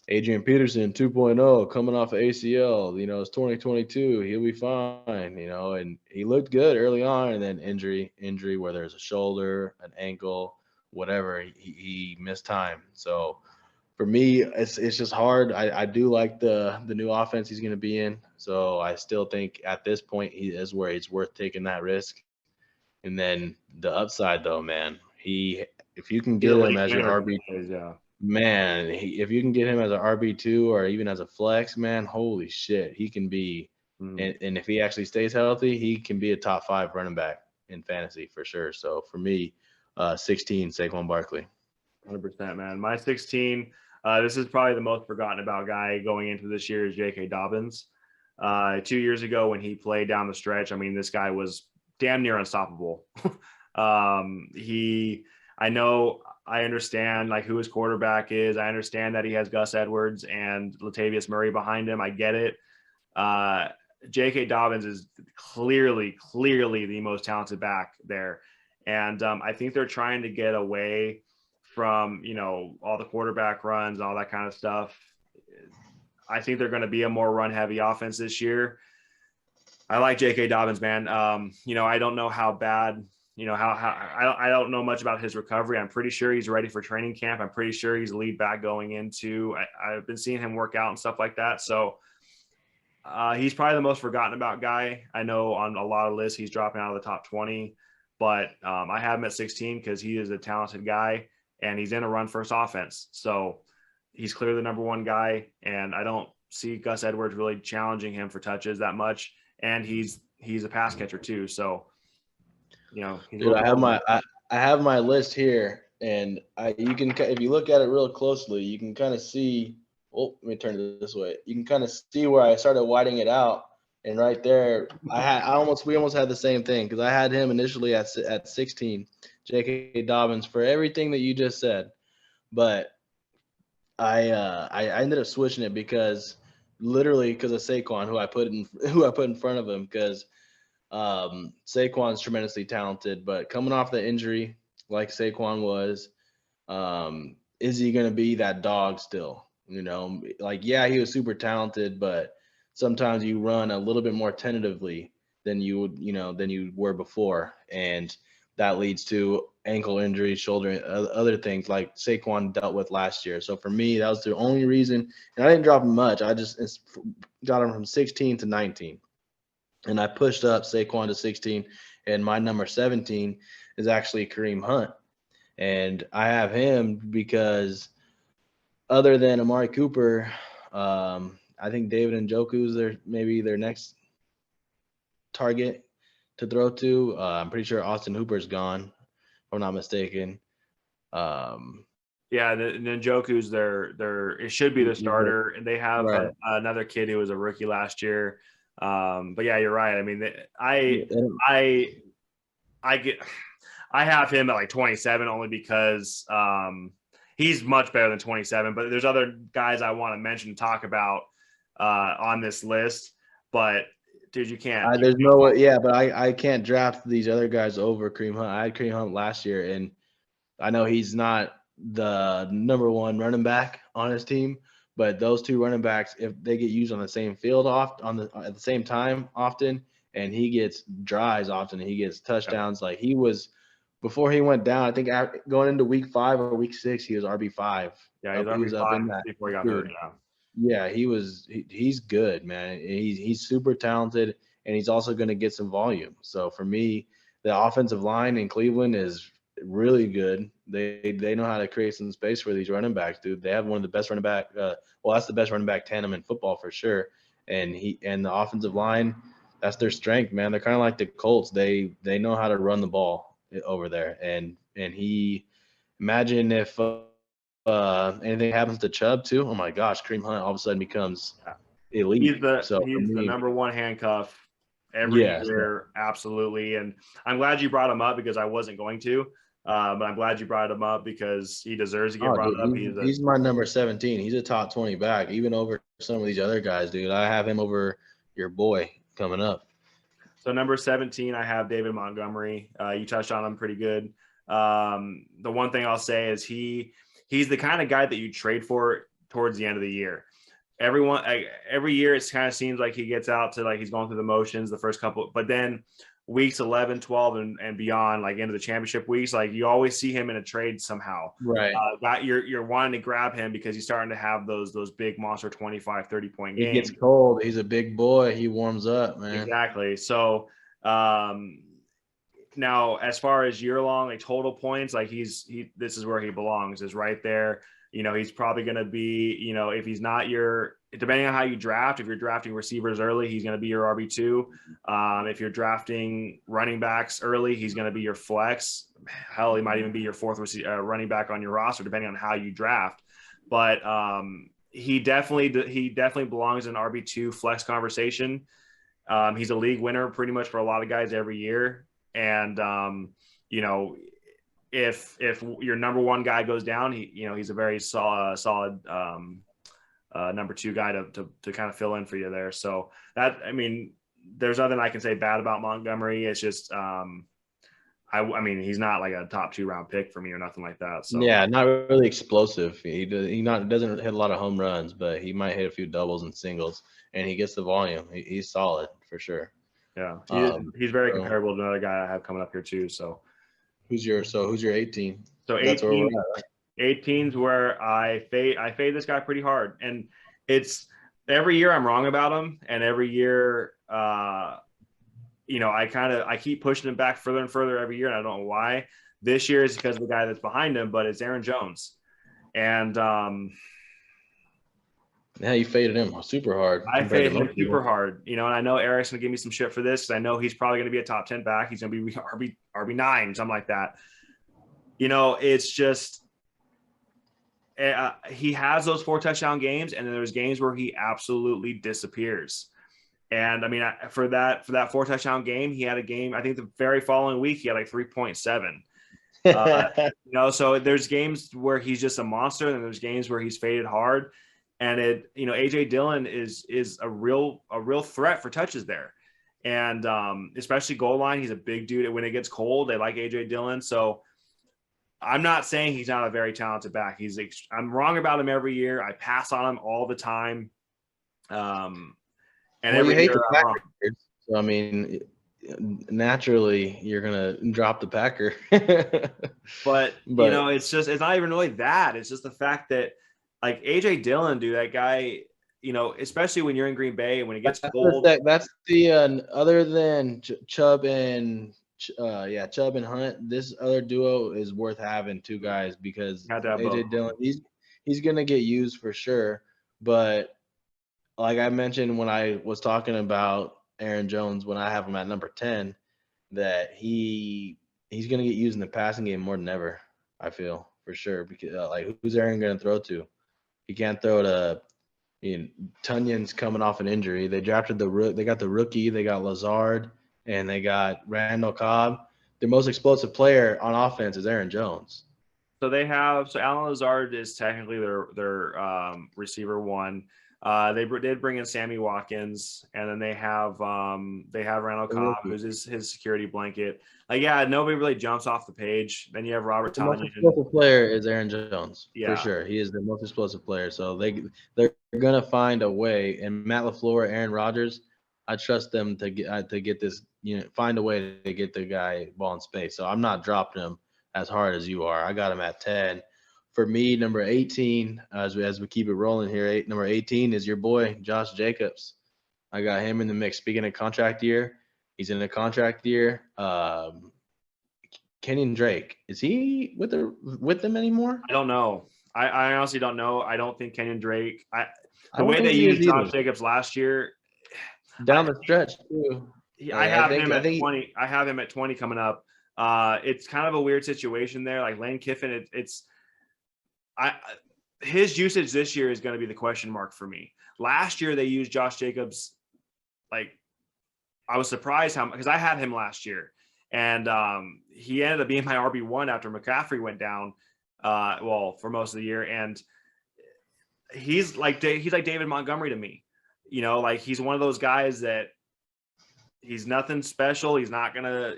Adrian Peterson 2.0 coming off of ACL, it's 2022. He'll be fine, and he looked good early on. And then injury, whether it's a shoulder, an ankle, whatever, he missed time. So for me, it's just hard. I do like the new offense he's going to be in. So I still think at this point he is where it's worth taking that risk. And then the upside though, man, if you can get him as your RB, man, if you can get him as an RB2 or even as a flex, man, holy shit, he can be. And if he actually stays healthy, he can be a top 5 running back in fantasy for sure. So for me, 16, Saquon Barkley. 100%, man. My 16, this is probably the most forgotten about guy going into this year is J.K. Dobbins. 2 years ago when he played down the stretch, I mean, this guy was damn near unstoppable. I understand like who his quarterback is. I understand that he has Gus Edwards and Latavius Murray behind him. I get it. J.K. Dobbins is clearly the most talented back there. And I think they're trying to get away from, all the quarterback runs, all that kind of stuff. I think they're going to be a more run heavy offense this year. I like J.K. Dobbins, man. I don't know how bad, I don't know much about his recovery. I'm pretty sure he's ready for training camp. I'm pretty sure he's lead back going into, I've been seeing him work out and stuff like that. So he's probably the most forgotten about guy. I know on a lot of lists, he's dropping out of the top 20, but I have him at 16 because he is a talented guy and he's in a run first offense. So he's clearly the number one guy. And I don't see Gus Edwards really challenging him for touches that much. And he's a pass catcher too. So, dude, I have my list here, and you can, if you look at it real closely, you can kind of see. Oh, let me turn it this way. You can kind of see where I started widening it out, and right there, we almost had the same thing because I had him initially at 16, J.K. Dobbins, for everything that you just said, but I ended up switching it because of Saquon, who I put in front of him, because Saquon's tremendously talented, but coming off the injury like Saquon was, is he going to be that dog still? Yeah, he was super talented, but sometimes you run a little bit more tentatively than you were before, and that leads to ankle injuries, shoulder, other things like Saquon dealt with last year. So for me, that was the only reason, and I didn't drop him much. I just got him from 16 to 19. And I pushed up Saquon to 16, and my number 17 is actually Kareem Hunt. And I have him because other than Amari Cooper, I think David Njoku is maybe their next target to throw to. I'm pretty sure Austin Hooper's gone, if I'm not mistaken. Yeah, the Njoku's it should be the starter, and they have right. another kid who was a rookie last year. But yeah, you're right. I mean, I have him at like 27 only because he's much better than 27. But there's other guys I want to mention and talk about on this list. But dude, you can't. There's no way. Yeah, but I can't draft these other guys over Kareem Hunt. I had Kareem Hunt last year, and I know he's not the number one running back on his team, but those two running backs, if they get used on the same field at the same time often, and he gets drives often, and he gets touchdowns. Like he was before he went down. I think going into week 5 or week 6, he was RB5. Yeah, he was up in that before he got hurt. Yeah, he's good, man. He's super talented, and he's also going to get some volume. So for me, the offensive line in Cleveland is really good. They know how to create some space for these running backs, dude. They have one of the best running back. That's the best running back tandem in football for sure. And the offensive line, that's their strength, man. They're kind of like the Colts. They know how to run the ball over there. And imagine if anything happens to Chubb too. Oh my gosh, Kareem Hunt all of a sudden becomes elite. He's the number one handcuff every year, absolutely. And I'm glad you brought him up because I wasn't going to. But I'm glad you brought him up because he deserves to get brought up. He's my number 17. He's a top 20 back, even over some of these other guys, dude. I have him over your boy coming up. So number 17, I have David Montgomery. You touched on him pretty good. The one thing I'll say is he's the kind of guy that you trade for towards the end of the year. Every year it kind of seems like he gets out to like he's going through the motions the first couple, but then weeks 11, 12, and beyond, like into the championship weeks, like you always see him in a trade somehow. Right. You're wanting to grab him because he's starting to have those big monster 25, 30 point games. He gets cold. He's a big boy. He warms up, man. Exactly. So now as far as year long, like total points, like this is where he belongs, is right there. He's probably going to be, if he's not depending on how you draft, if you're drafting receivers early, he's going to be your RB2. If you're drafting running backs early, he's going to be your flex. Hell, he might even be your fourth running back on your roster, depending on how you draft. But he definitely belongs in RB2 flex conversation. He's a league winner pretty much for a lot of guys every year. And, if your number one guy goes down, he's a very solid number two guy to kind of fill in for you there. So there's nothing I can say bad about Montgomery. It's just, he's not like a top 2 round pick for me or nothing like that. So yeah, not really explosive. He doesn't hit a lot of home runs, but he might hit a few doubles and singles, and he gets the volume. He's solid for sure. Yeah, he's very comparable to another guy I have coming up here too. So who's your 18? So 18's where I fade this guy pretty hard, and it's every year I'm wrong about him, and every year I keep pushing him back further and further every year, and I don't know why. This year is because of the guy that's behind him, but it's Aaron Jones, and yeah, you faded him super hard. I faded him super hard, and I know Eric's gonna give me some shit for this because I know he's probably gonna be a top 10 back. He's gonna be RB9, something like that. It's just he has those 4 touchdown games, and then there's games where he absolutely disappears. And for that 4 touchdown game, he had a game. I think the very following week he had like 3.7. So there's games where he's just a monster, and there's games where he's faded hard. And AJ Dillon is a real threat for touches there, and especially goal line. He's a big dude. When it gets cold, they like AJ Dillon. So I'm not saying he's not a very talented back. I'm wrong about him every year. I pass on him all the time. And every you hate year, the Packers. So naturally you're gonna drop the Packer. but it's not even really that. It's just the fact that like AJ Dillon, dude, that guy, especially when you're in Green Bay and when it gets cold. That's the other than Chubb and Hunt, this other duo is worth having 2 guys because AJ Dillon, he's gonna get used for sure. But like I mentioned when I was talking about Aaron Jones, when I have him at number 10, that he's gonna get used in the passing game more than ever. I feel for sure because who's Aaron gonna throw to? He can't throw to. Tunyon's coming off an injury. They drafted they got the rookie. They got Lazard. And they got Randall Cobb. Their most explosive player on offense is Aaron Jones. So Alan Lazard is technically their receiver 1. They did bring in Sammy Watkins, and then they have Randall Cobb, who's his security blanket. Nobody really jumps off the page. Then you have Robert Tonyan. The most explosive player is Aaron Jones, for sure. He is the most explosive player. So they're gonna find a way. And Matt LaFleur, Aaron Rodgers, I trust them to get this. Find a way to get the guy ball in space. So I'm not dropping him as hard as you are. I got him at 10. For me, number 18, as we keep it rolling here, number 18 is your boy Josh Jacobs. I got him in the mix. Speaking of contract year, he's in a contract year. Kenyon Drake, is he with them anymore? I don't know. I honestly don't know. I don't think Kenyon Drake. The way they used Josh Jacobs last year, down the stretch too. I have him at 20. I have him at 20 coming up. It's kind of a weird situation there. Like Lane Kiffin, his usage this year is going to be the question mark for me. Last year they used Josh Jacobs. Like I was surprised because I had him last year, and he ended up being my RB1 after McCaffrey went down. For most of the year, and he's like David Montgomery to me. He's one of those guys that. He's nothing special. He's not gonna,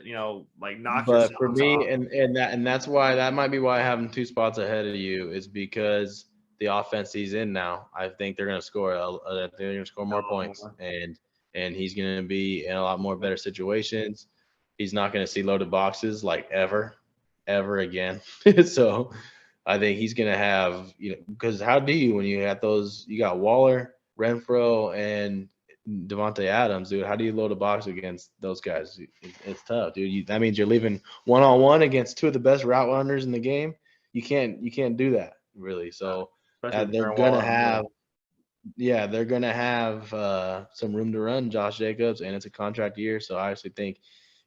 knock. But for me, off. and that's why that might be why I have him 2 spots ahead of you is because the offense he's in now. I think they're gonna score. They're gonna score more points, and he's gonna be in a lot more better situations. He's not gonna see loaded boxes like ever again. So I think he's gonna have because how do you when you have those? You got Waller, Renfro, and Devontae Adams, dude. How do you load a box against those guys? It's tough, dude. That means you're leaving 1-on-1 against 2 of the best route runners in the game. You can't do that really. So Especially with they're Darren gonna Waller on the have, field. yeah, they're gonna have some room to run, Josh Jacobs, and it's a contract year. So I actually think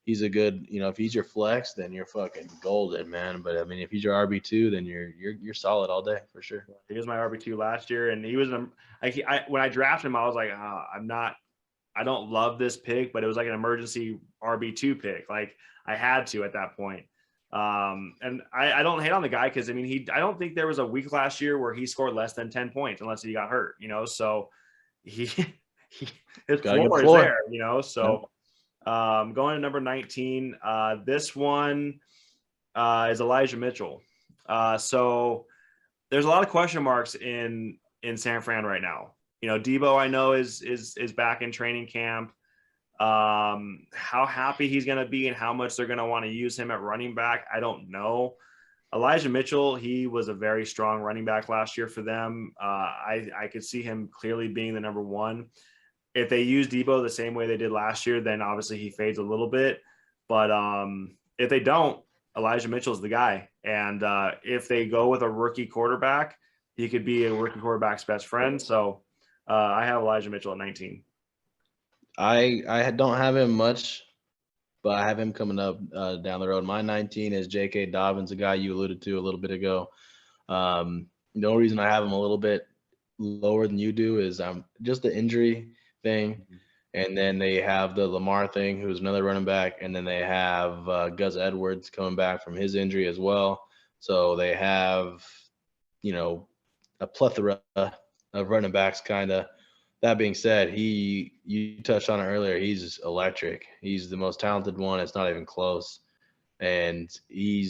he's a good, if he's your flex, then you're fucking golden, man. But I mean, if he's your RB2, then you're solid all day for sure. He was my RB2 last year, and he was when I drafted him, I was like, I don't love this pick, but it was like an emergency RB2 pick. Like I had to at that point. And I don't hate on the guy because I don't think there was a week last year where he scored less than 10 points unless he got hurt, So he, his Got a good floor is floor. there, So going to number 19, this one is Elijah Mitchell. So there's a lot of question marks in San Fran right now. Debo, I know is back in training camp. How happy he's going to be and how much they're going to want to use him at running back, I don't know. Elijah Mitchell, he was a very strong running back last year for them. I could see him clearly being the number one. If they use Debo the same way they did last year, then obviously he fades a little bit. But if they don't, Elijah Mitchell's the guy. And if they go with a rookie quarterback, he could be a rookie quarterback's best friend. So I have Elijah Mitchell at 19. I don't have him much, but I have him coming up down the road. My 19 is J.K. Dobbins, a guy you alluded to a little bit ago. The only reason I have him a little bit lower than you do is just the injury thing. And then they have the Lamar thing, who's another running back. And then they have Gus Edwards coming back from his injury as well. So they have, a plethora of running backs kind of. That being said, you touched on it earlier. He's electric. He's the most talented one. It's not even close. And he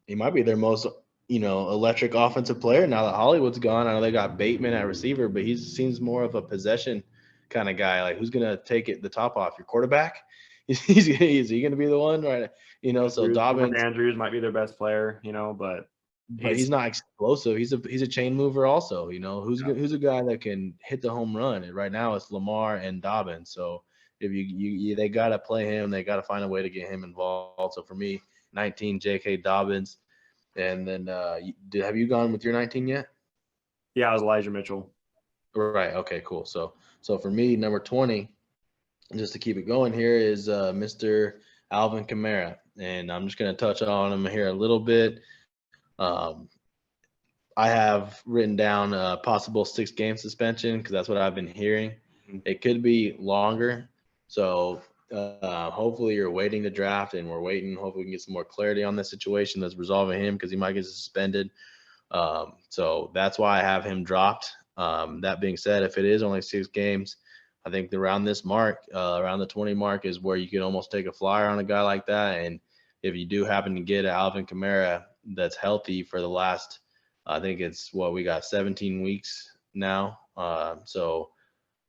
might be their most, electric offensive player now that Hollywood's gone. I know they got Bateman at receiver, but he seems more of a possession kind of guy. Like, who's gonna take the top off? Your quarterback? Is he gonna be the one? Right? So Dobbins, Andrews might be their best player, but he's not explosive. He's a chain mover also. Who's a guy that can hit the home run? And right now it's Lamar and Dobbins. So if they gotta play him, they gotta find a way to get him involved. So for me, 19 J.K. Dobbins, and then have you gone with your 19 yet? Yeah, it was Elijah Mitchell. Right. Okay. Cool. So for me, number 20, just to keep it going here, is Mr. Alvin Kamara, and I'm just gonna touch on him here a little bit. I have written down a possible 6-game suspension because that's what I've been hearing. Mm-hmm. It could be longer. So hopefully you're waiting to draft, and we're waiting. Hopefully we can get some more clarity on this situation that's resolving him because he might get suspended. So that's why I have him dropped. That being said, if it is only 6 games, I think around this mark, around the 20 mark, is where you can almost take a flyer on a guy like that. And if you do happen to get Alvin Kamara that's healthy for the last, I think it's we got 17 weeks now. So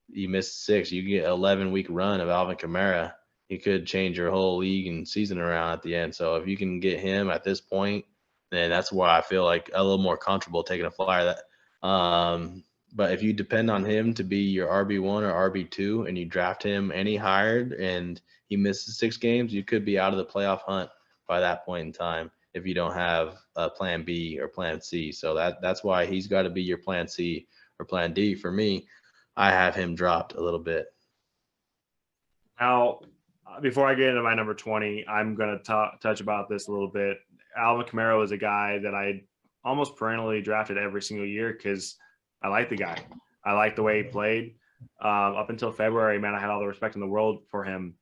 you missed 6, you get 11-week run of Alvin Kamara. He could change your whole league and season around at the end. So if you can get him at this point, then that's where I feel like a little more comfortable taking a flyer. But if you depend on him to be your RB1 or RB2 and you draft him any higher and he misses 6 games, you could be out of the playoff hunt by that point in time if you don't have a plan B or plan C. So that's why he's got to be your plan C or plan D. For me, I have him dropped a little bit. Now, before I get into my number 20, I'm going to touch about this a little bit. Alvin Kamara was a guy that I almost perennially drafted every single year because I like the guy. I like the way he played. Up until February, man, I had all the respect in the world for him.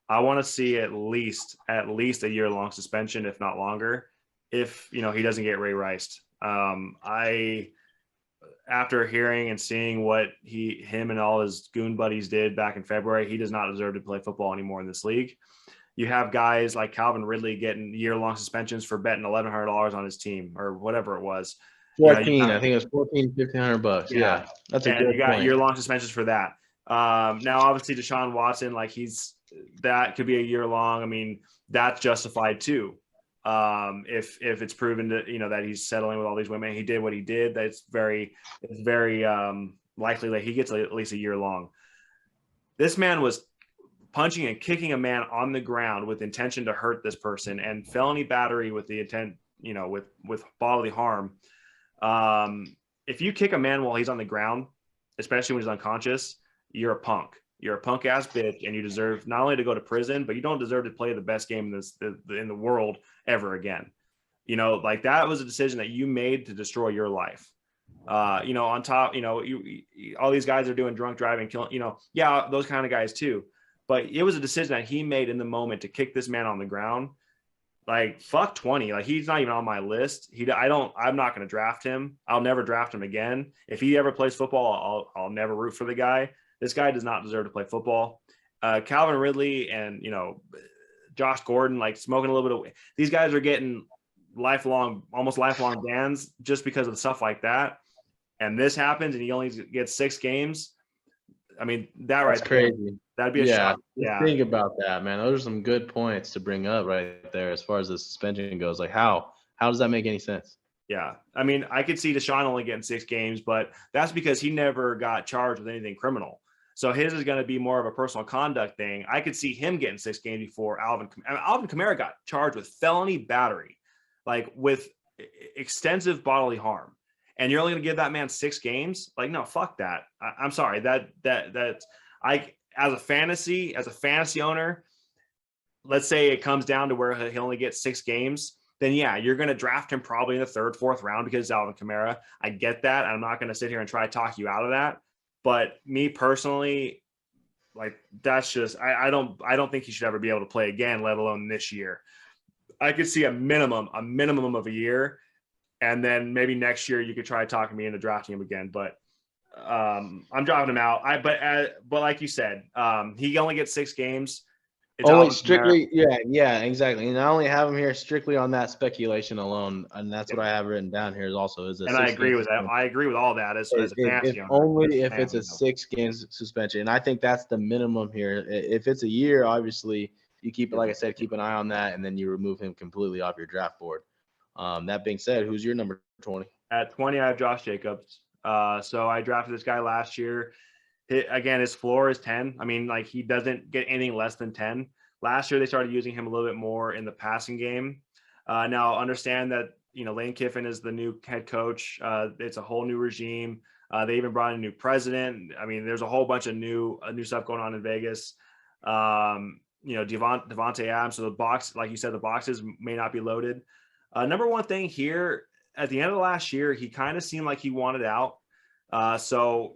I want to see at least a year-long suspension, if not longer, if he doesn't get Ray Riced. After hearing and seeing what him and all his goon buddies did back in February, he does not deserve to play football anymore in this league. You have guys like Calvin Ridley getting year-long suspensions for betting $1,100 on his team or whatever it was. 14, I think it was 14, $1,500. Yeah, that's a good point. You got year-long suspensions for that. Now, obviously, Deshaun Watson, that could be a year-long. I mean, that's justified too. If it's proven that he's settling with all these women, he did what he did. It's very likely that he gets at least a year long. This man was punching and kicking a man on the ground with intention to hurt this person, and felony battery with the intent, with bodily harm. If you kick a man while he's on the ground, especially when he's unconscious, you're a punk. You're a punk ass bitch, and you deserve not only to go to prison, but you don't deserve to play the best game in the world ever again. Like that was a decision that you made to destroy your life. On top, all these guys are doing drunk driving, killing, yeah, those kind of guys too. But it was a decision that he made in the moment to kick this man on the ground. Like fuck 20. Like he's not even on my list. I'm not going to draft him. I'll never draft him again. If he ever plays football, I'll never root for the guy. This guy does not deserve to play football. Calvin Ridley and Josh Gordon, like smoking a little bit of. These guys are getting almost lifelong bans just because of stuff like that. And this happens, and he only gets 6 games. I mean, that's crazy. That'd be a shock. Yeah. Think about that, man. Those are some good points to bring up right there as far as the suspension goes. Like, how does that make any sense? Yeah. I mean, I could see Deshaun only getting 6 games, but that's because he never got charged with anything criminal. So his is going to be more of a personal conduct thing. I could see him getting 6 games before Alvin Kamara got charged with felony battery, like with extensive bodily harm. And you're only going to give that man 6 games? Like, no, fuck that. I'm sorry. As a fantasy owner, let's say it comes down to where he only gets 6 games, then yeah, you're going to draft him probably in the 3rd, 4th round because it's Alvin Kamara. I get that. I'm not going to sit here and try to talk you out of that. But me personally, like that's just I don't think he should ever be able to play again, let alone this year. I could see a minimum of a year, and then maybe next year you could try talking me into drafting him again. But I'm dropping him out. But like you said, he only gets 6 games. It's only strictly, yeah, exactly. And I only have him here strictly on that speculation alone, and that's what I have written down here. And I agree with that. I agree with all that as a fantasy owner. Only if it's a 6 games suspension, and I think that's the minimum here. If it's a year, obviously you keep it, like I said, keep an eye on that, and then you remove him completely off your draft board. That being said, who's your number 20? At 20, I have Josh Jacobs. So I drafted this guy last year. Again, his floor is 10. I mean, like he doesn't get anything less than 10. Last year, they started using him a little bit more in the passing game. Now, understand that, Lane Kiffin is the new head coach. It's a whole new regime. They even brought in a new president. I mean, there's a whole bunch of new stuff going on in Vegas. Devontae Adams. So the box, like you said, the boxes may not be loaded. Number one thing here, at the end of the last year, he kind of seemed like he wanted out. So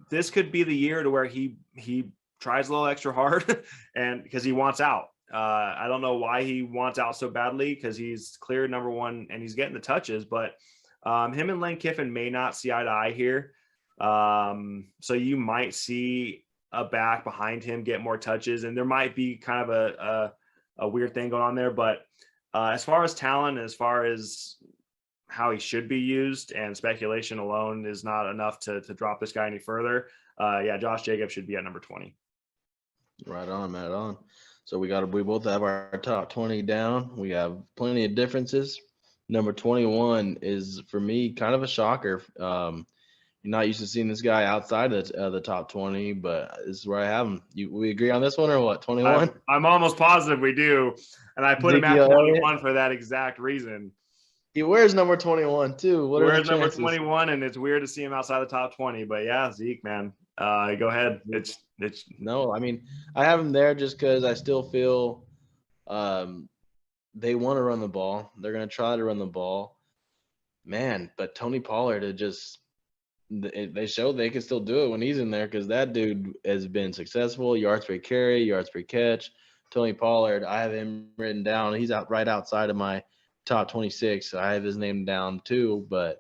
this could be the year to where he tries a little extra hard and because he wants out. I don't know why he wants out so badly because he's clear number 1 and he's getting the touches, but him and Lane Kiffin may not see eye to eye here. So you might see a back behind him get more touches, and there might be kind of a weird thing going on there. But as far as talent, as far as how he should be used, and speculation alone is not enough to drop this guy any further. Josh Jacobs should be at number 20. Right on. So we both have our top 20 down. We have plenty of differences. Number 21 is, for me, kind of a shocker. You're not used to seeing this guy outside of the top 20, but this is where I have him. We agree on this one, or what? 21? I'm almost positive we do, and I put him at 21 for that exact reason. He wears number 21 too. What are the chances? Number 21, and it's weird to see him outside the top 20. But yeah, Zeke, man, go ahead. It's no. I mean, I have him there just because I still feel they want to run the ball. They're going to try to run the ball, man. But Tony Pollard, they showed they can still do it when he's in there because that dude has been successful. Yards per carry, yards per catch. Tony Pollard, I have him written down. He's right outside of my top 26. I have his name down too, but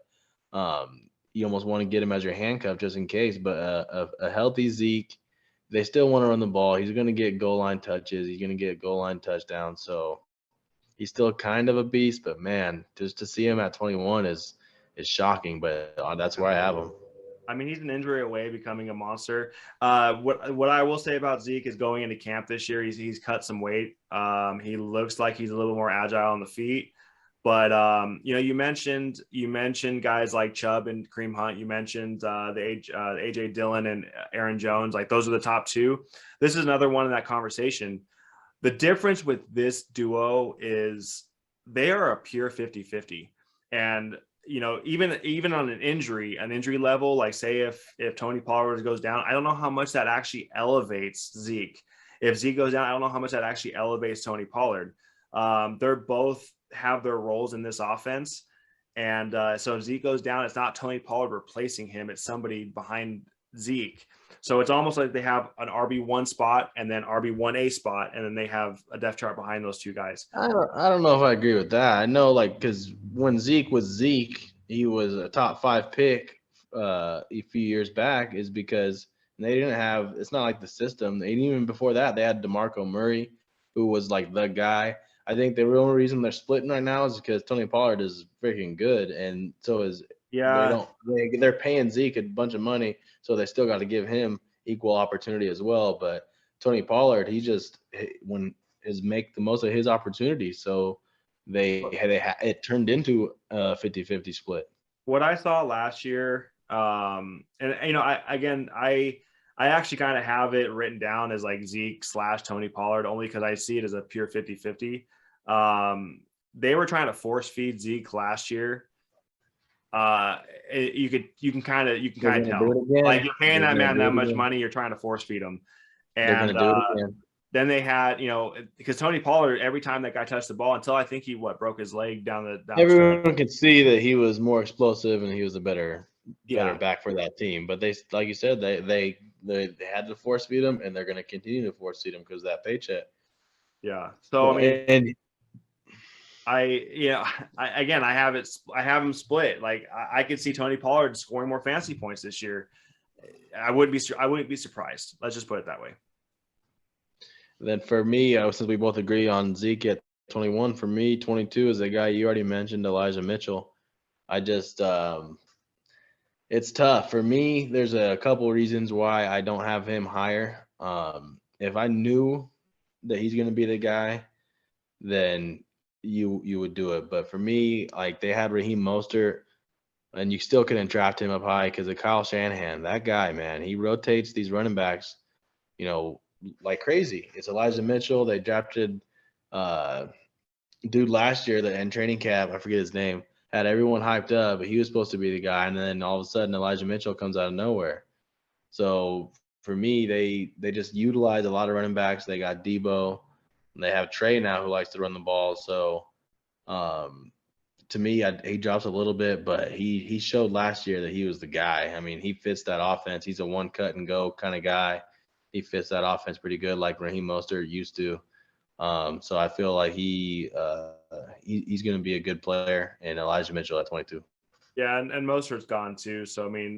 you almost want to get him as your handcuff just in case. But a healthy Zeke, they still want to run the ball. He's going to get goal line touches. He's going to get goal line touchdowns. So he's still kind of a beast, but man, just to see him at 21 is shocking. But that's where I have him. I mean, he's an injury away becoming a monster. What I will say about Zeke is going into camp this year, he's cut some weight. He looks like he's a little more agile on the feet. But you mentioned guys like Chubb and Kareem Hunt. You mentioned the AJ Dillon and Aaron Jones. Like those are the top 2. This is another one in that conversation. The difference with this duo is they are a pure 50-50. And even on an injury level, like say if Tony Pollard goes down, I don't know how much that actually elevates Zeke. If Zeke goes down, I don't know how much that actually elevates Tony Pollard. They're both have their roles in this offense. And so if Zeke goes down, it's not Tony Pollard replacing him. It's somebody behind Zeke. So it's almost like they have an RB1 spot and then RB1A spot, and then they have a depth chart behind those two guys. I don't know if I agree with that. I know, like, because when Zeke was Zeke, he was a top 5 pick a few years back, is because they didn't have – it's not like the system. Even before that, they had DeMarco Murray, who was, like, the guy. I think the real reason they're splitting right now is because Tony Pollard is freaking good, and so is they're paying Zeke a bunch of money, so they still got to give him equal opportunity as well. But Tony Pollard, he just is make the most of his opportunity. So it turned into a 50-50 split. What I saw last year, and I actually kind of have it written down as like Zeke / Tony Pollard, only because I see it as a pure 50-50. They were trying to force feed Zeke last year. You can kind of tell, like, you're paying that man that much money, you're trying to force feed him. And they're gonna do it again. Then they had, because Tony Pollard, every time that guy touched the ball, until I think he broke his leg down everyone could see that he was more explosive and he was a better back for that team. But they, like you said, they had to force feed him, and they're going to continue to force feed him because of that paycheck. Yeah. So I have him split. Like I could see Tony Pollard scoring more fantasy points this year. I wouldn't be surprised. Let's just put it that way. Then for me, since we both agree on Zeke at 21, for me, 22 is the guy you already mentioned, Elijah Mitchell. I just it's tough. For me, there's a couple of reasons why I don't have him higher. If I knew that he's going to be the guy, then you would do it. But for me, like, they had Raheem Mostert, and you still couldn't draft him up high because of Kyle Shanahan. That guy, man, he rotates these running backs, like crazy. It's Elijah Mitchell. They drafted dude last year that in training camp, I forget his name, had everyone hyped up, but he was supposed to be the guy, and then all of a sudden Elijah Mitchell comes out of nowhere. So for me, they just utilize a lot of running backs. They got Debo, and they have Trey now who likes to run the ball. So to me, he drops a little bit, but he showed last year that he was the guy. I mean, he fits that offense. He's a one cut and go kind of guy. He fits that offense pretty good, like Raheem Mostert used to. So I feel like he's going to be a good player, and Elijah Mitchell at 22. Yeah, and Mostert's gone too. So I mean,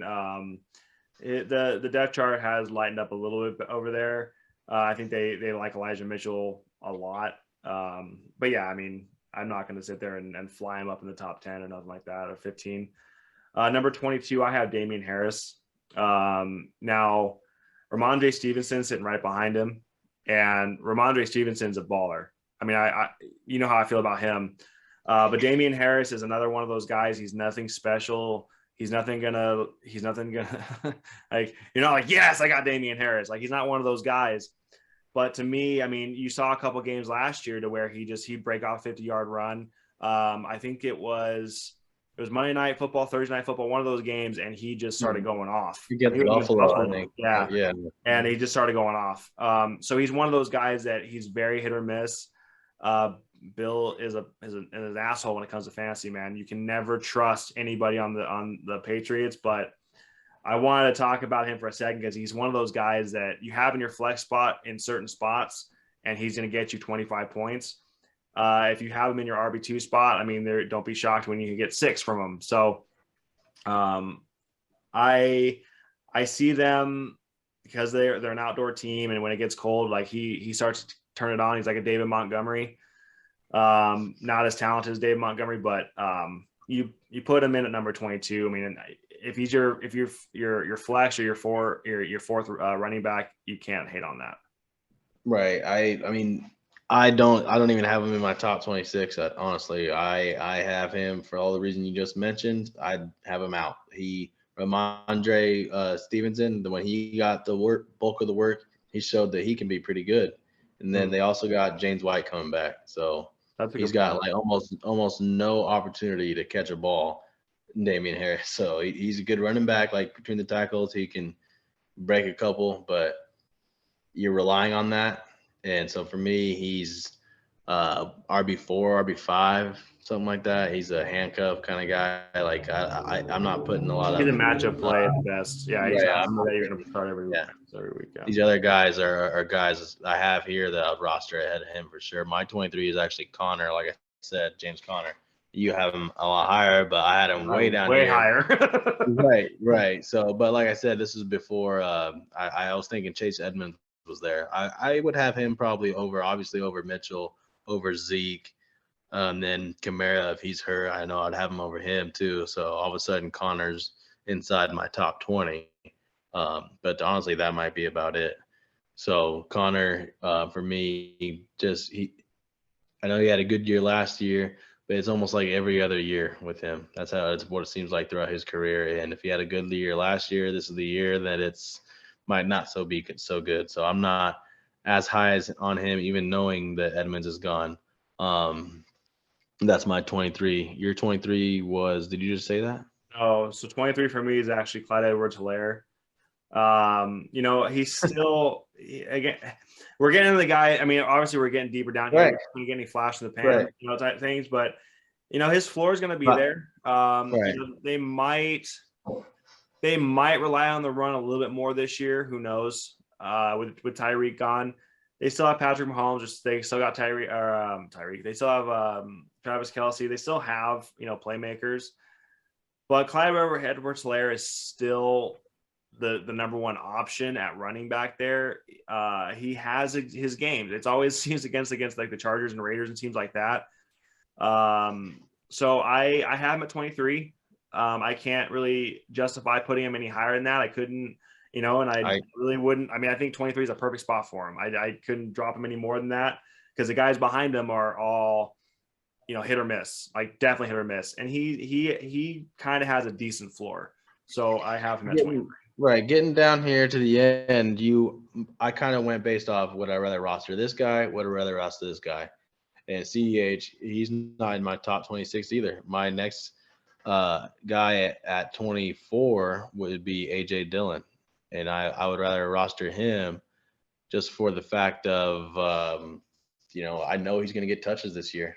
the depth chart has lightened up a little bit over there. I think they like Elijah Mitchell a lot. But yeah, I mean, I'm not going to sit there and fly him up in the top 10 or nothing like that, or 15. Number 22, I have Damian Harris. Now, Ramondre Stevenson sitting right behind him, and Ramondre Stevenson's a baller. I mean, I you know how I feel about him. But Damian Harris is another one of those guys. He's nothing special. He's nothing gonna like, you're not like, yes, I got Damian Harris. Like, he's not one of those guys. But to me, I mean, you saw a couple games last year to where he'd break off 50-yard run. I think it was Monday Night Football, Thursday Night Football, one of those games, and he just started going off. Buffalo, I think. Yeah. And he just started going off. So he's one of those guys that he's very hit or miss. Bill is an asshole when it comes to fantasy, man. You can never trust anybody on the Patriots, but I wanted to talk about him for a second because he's one of those guys that you have in your flex spot in certain spots, and he's going to get you 25 points. If you have him in your RB2 spot, I mean, don't be shocked when you can get 6 from him. So I see them because they're an outdoor team, and when it gets cold, like he starts to turn it on. He's like a David Montgomery. Not as talented as David Montgomery, but you put him in at number 22. I mean, if he's your flex or your fourth running back, you can't hate on that. Right. I mean, I don't even have him in my top 26. Honestly, I have him for all the reasons you just mentioned. I'd have him out. Ramondre Stevenson, when he got the bulk of the work, he showed that he can be pretty good. And then they also got James White coming back, so he's got like almost no opportunity to catch a ball. Damian Harris. So he's a good running back. Like between the tackles, he can break a couple, but you're relying on that. And so for me, he's RB4, RB5, something like that. He's a handcuff kind of guy. Like I'm not putting a lot He's a of matchup play at the best. Yeah, he's yeah. not I'm not somebody that you're putting, going to start every week. yeah. Every week. Yeah. These other guys are guys I have here that I'd roster ahead of him for sure. My 23 is actually Connor. Like I said, James Connor. You have him a lot higher, but I had him way down way here. higher. Right. So, but like I said, this is before I was thinking Chase Edmonds was there. I would have him probably obviously over Mitchell, over Zeke, then Kamara if he's hurt. I know I'd have him over him too. So all of a sudden Connor's inside my top 20. But honestly, that might be about it. So Connor, for me, I know he had a good year last year, but it's almost like every other year with him. That's what it seems like throughout his career. And if he had a good year last year, this is the year that it's might not be so good. So I'm not as high as on him, even knowing that Edmonds is gone. That's my 23. Your 23 was? Did you just say that? Oh, so 23 for me is actually Clyde Edwards-Helaire. He's still again. We're getting the guy. I mean, obviously, we're getting deeper down here. Right. We're getting any flash in the pan, Right. type things. But his floor is going to be there. Right. They might rely on the run a little bit more this year. Who knows? With Tyreek gone, they still have Patrick Mahomes. They still got Tyreek. They still have Travis Kelce. They still have playmakers. But Clyde Edwards-Helaire is still the number one option at running back there. He has his games. It's always seems against like the Chargers and Raiders and teams like that. So I have him at 23. I can't really justify putting him any higher than that. I couldn't, and I really wouldn't. I mean, I think 23 is a perfect spot for him. I couldn't drop him any more than that because the guys behind him are all, hit or miss, like definitely hit or miss. And he kind of has a decent floor. So I have him at 23. Right. Getting down here to the end, I kind of went based off would I rather roster this guy, would I rather roster this guy. And CEH, he's not in my top 26 either. My next guy at 24 would be AJ Dillon. And I would rather roster him just for the fact of, I know he's going to get touches this year.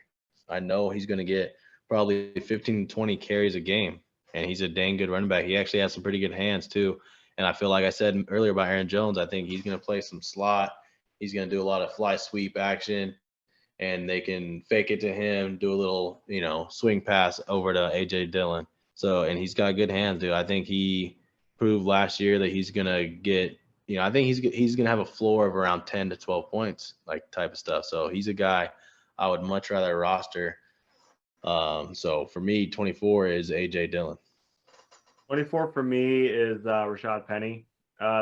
I know he's going to get probably 15 to 20 carries a game. And he's a dang good running back. He actually has some pretty good hands too. And I feel like I said earlier about Aaron Jones, I think he's going to play some slot. He's going to do a lot of fly sweep action. And they can fake it to him, do a little, swing pass over to AJ Dillon. So, and he's got good hands, dude. I think he proved last year that he's gonna get, I think he's gonna have a floor of around 10 to 12 points, like type of stuff. So he's a guy I would much rather roster. So for me, 24 is AJ Dillon. 24 for me is Rashad Penny.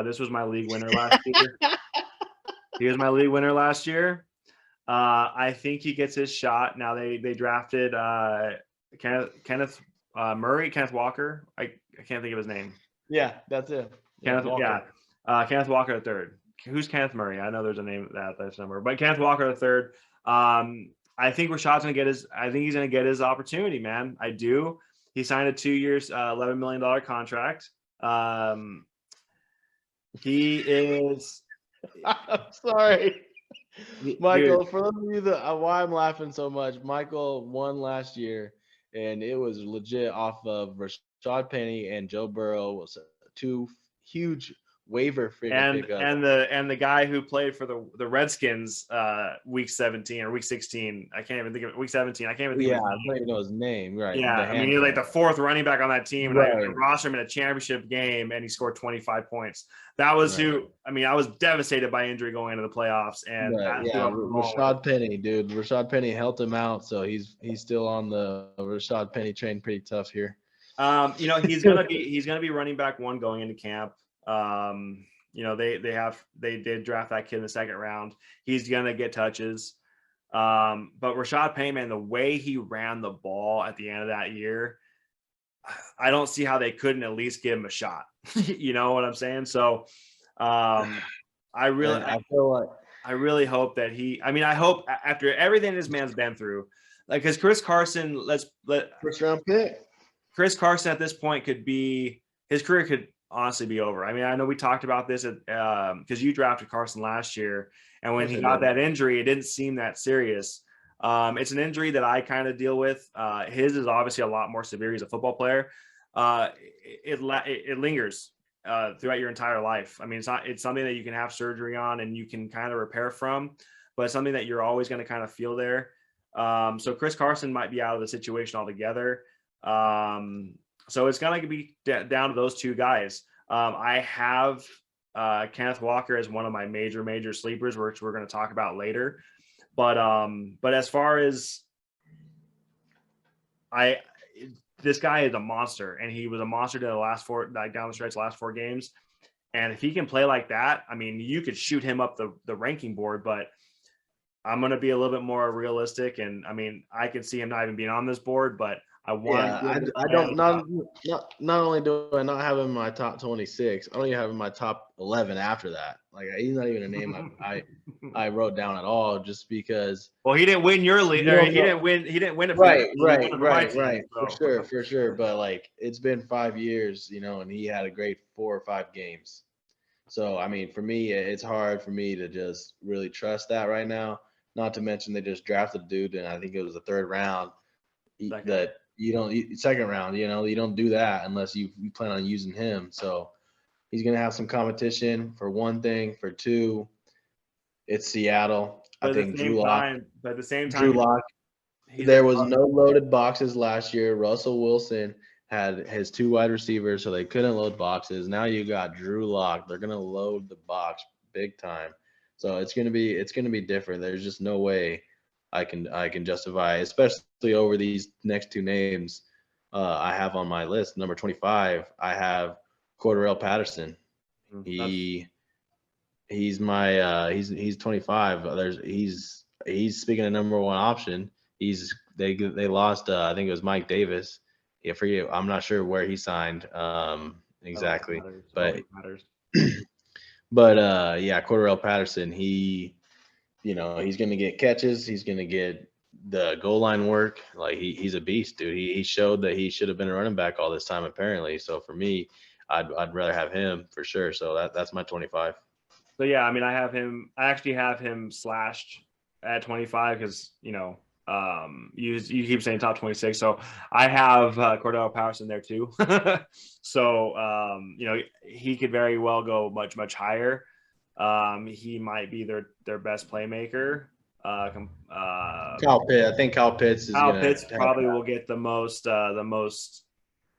This was my league winner last year. He was my league winner last year. I think he gets his shot. Now they drafted Kenneth Walker. I can't think of his name. Yeah, that's it. Kenneth Walker the third. Who's Kenneth Murray? I know there's a name that's number, but Kenneth Walker the third. I think Rashad's gonna get his opportunity, man. I do. He signed a 2 years, $11 million contract. He is. I'm sorry. Michael, Dude. for those of you that why I'm laughing so much, Michael won last year, and it was legit off of Rashad Penny and Joe Burrow was two huge waiver pickups. And the guy who played for the Redskins week 17 or week 16. I can't even think of it. Week 17. I can't even think of his name. I don't even know his name. Right. Yeah. I mean, he's like the fourth running back on that team. And right. I rostered him in a championship game and he scored 25 points. That was who, I mean, I was devastated by injury going into the playoffs. And Rashad Penny, dude. Rashad Penny helped him out. So he's still on the Rashad Penny train pretty tough here. He's gonna be running back one going into camp. They did draft that kid in the second round. He's gonna get touches. But Rashad Penny, man, the way he ran the ball at the end of that year, I don't see how they couldn't at least give him a shot. You know what I'm saying? So I really hope that I hope after everything this man's been through, like, because Chris Carson, first round pick. Chris Carson at this point his career could honestly be over. I mean, I know we talked about this because you drafted Carson last year, and when he got that injury, it didn't seem that serious. It's an injury that I kind of deal with. His is obviously a lot more severe. He's a football player. It lingers throughout your entire life. I mean, it's something that you can have surgery on and you can kind of repair from, but it's something that you're always going to kind of feel there. So Chris Carson might be out of the situation altogether. So it's going to be down to those two guys. I have Kenneth Walker as one of my major sleepers, which we're going to talk about later. But as far as this guy is a monster, and he was a monster to the last four, like down the stretch, last 4 games. And if he can play like that, I mean, you could shoot him up the ranking board, but I'm going to be a little bit more realistic. And I mean, I could see him not even being on this board, but I don't. Not only do I not have him in my top 26, I don't even have him in my top 11 after that. Like, he's not even a name I wrote down at all, just because. Well, he didn't win your league. He didn't win it. Right. For sure. But like, it's been 5 years, and he had a great 4 or 5 games. So I mean, for me, it's hard for me to just really trust that right now. Not to mention they just drafted a dude, and I think it was the 3rd round. That you don't 2nd round, you don't do that unless you plan on using him. So he's going to have some competition for one thing. For two, it's Seattle. But I think Drew Lock. But at the same time, Drew Lock. There was no loaded boxes last year. Russell Wilson had his 2 wide receivers, so they couldn't load boxes. Now you got Drew Lock. They're going to load the box big time. So it's going to be different. There's just no way I can justify, especially over these next 2 names I have on my list. Number 25, I have Cordarrelle Patterson. He's my he's 25. He's speaking of number 1 option. They lost I think it was Mike Davis. Yeah, for you, I'm not sure where he signed exactly, but yeah, Cordarrelle Patterson. He's going to get catches. He's going to get the goal line work. Like, he's a beast, dude. He showed that he should have been a running back all this time, apparently. So for me, I'd rather have him for sure. So that's my 25. So yeah, I mean, I actually have him slashed at 25 because you keep saying top 26. So I have Cordarrelle Patterson there too. So he could very well go much higher. He might be their best playmaker. Kyle Pitts. I think Kyle Pitts probably will get the most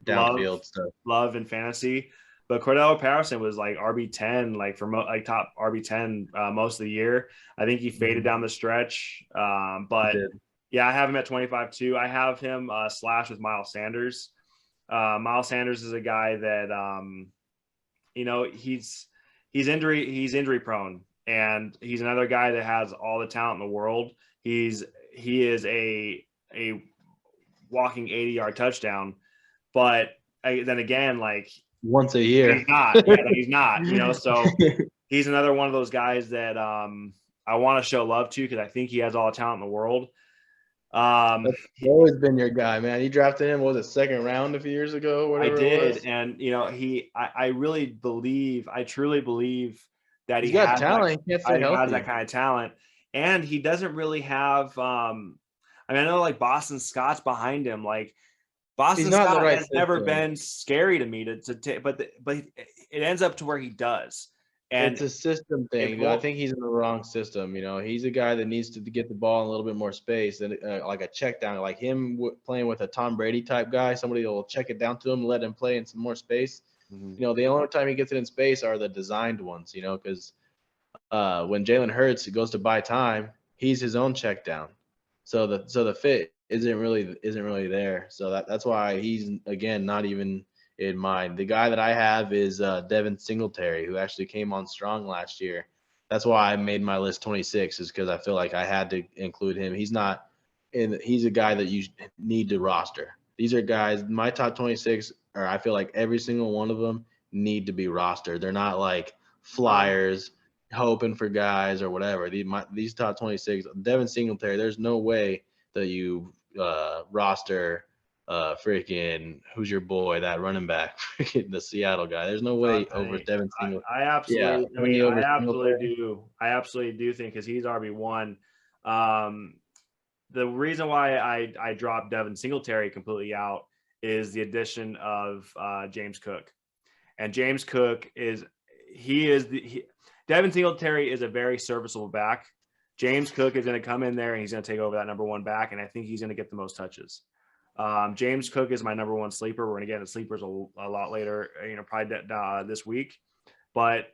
downfield love in fantasy. But Cordarrelle Patterson was like RB10, like for top RB10 most of the year. I think he faded down the stretch. But yeah, I have him at 25 too. I have him slashed with Miles Sanders. Miles Sanders is a guy that he's injury prone, and he's another guy that has all the talent in the world. He is a walking 80-yard touchdown, but then again, like, once a year, he's not. So he's another one of those guys that I want to show love to because I think he has all the talent in the world. That's always been your guy, man. You drafted him, was it 2nd round a few years ago? I did, and I truly believe that he got has talent. He has that kind of talent, and he doesn't really have. I know like Boston Scott's behind him, like. Boston Scott has never been scary to me but it ends up to where he does. And it's a system thing. I think he's in the wrong system. He's a guy that needs to get the ball in a little bit more space and like a check down, like him playing with a Tom Brady type guy. Somebody will check it down to him, let him play in some more space. The only time he gets it in space are the designed ones, because when Jalen Hurts goes to buy time, he's his own check down. So the fit isn't really there. So that's why he's, again, not even in mind. The guy that I have is Devin Singletary, who actually came on strong last year. That's why I made my list 26, is because I feel like I had to include him. He's a guy that you need to roster. These are guys, my top 26, or I feel like every single one of them need to be rostered. They're not like flyers hoping for guys or whatever. These top 26, Devin Singletary, there's no way that you roster freaking who's your boy, that running back, freaking the Seattle guy. There's no John way over Penny. Devin Single. I Yeah, absolutely, I mean, Penny over Singletary. I absolutely do think because he's RB1. The reason why I dropped Devin Singletary completely out is the addition of James Cook. And James Cook Devin Singletary is a very serviceable back. James Cook is going to come in there and he's going to take over that number one back, and I think he's going to get the most touches. James Cook is my number one sleeper. We're going to get into sleepers a lot later, probably this week. But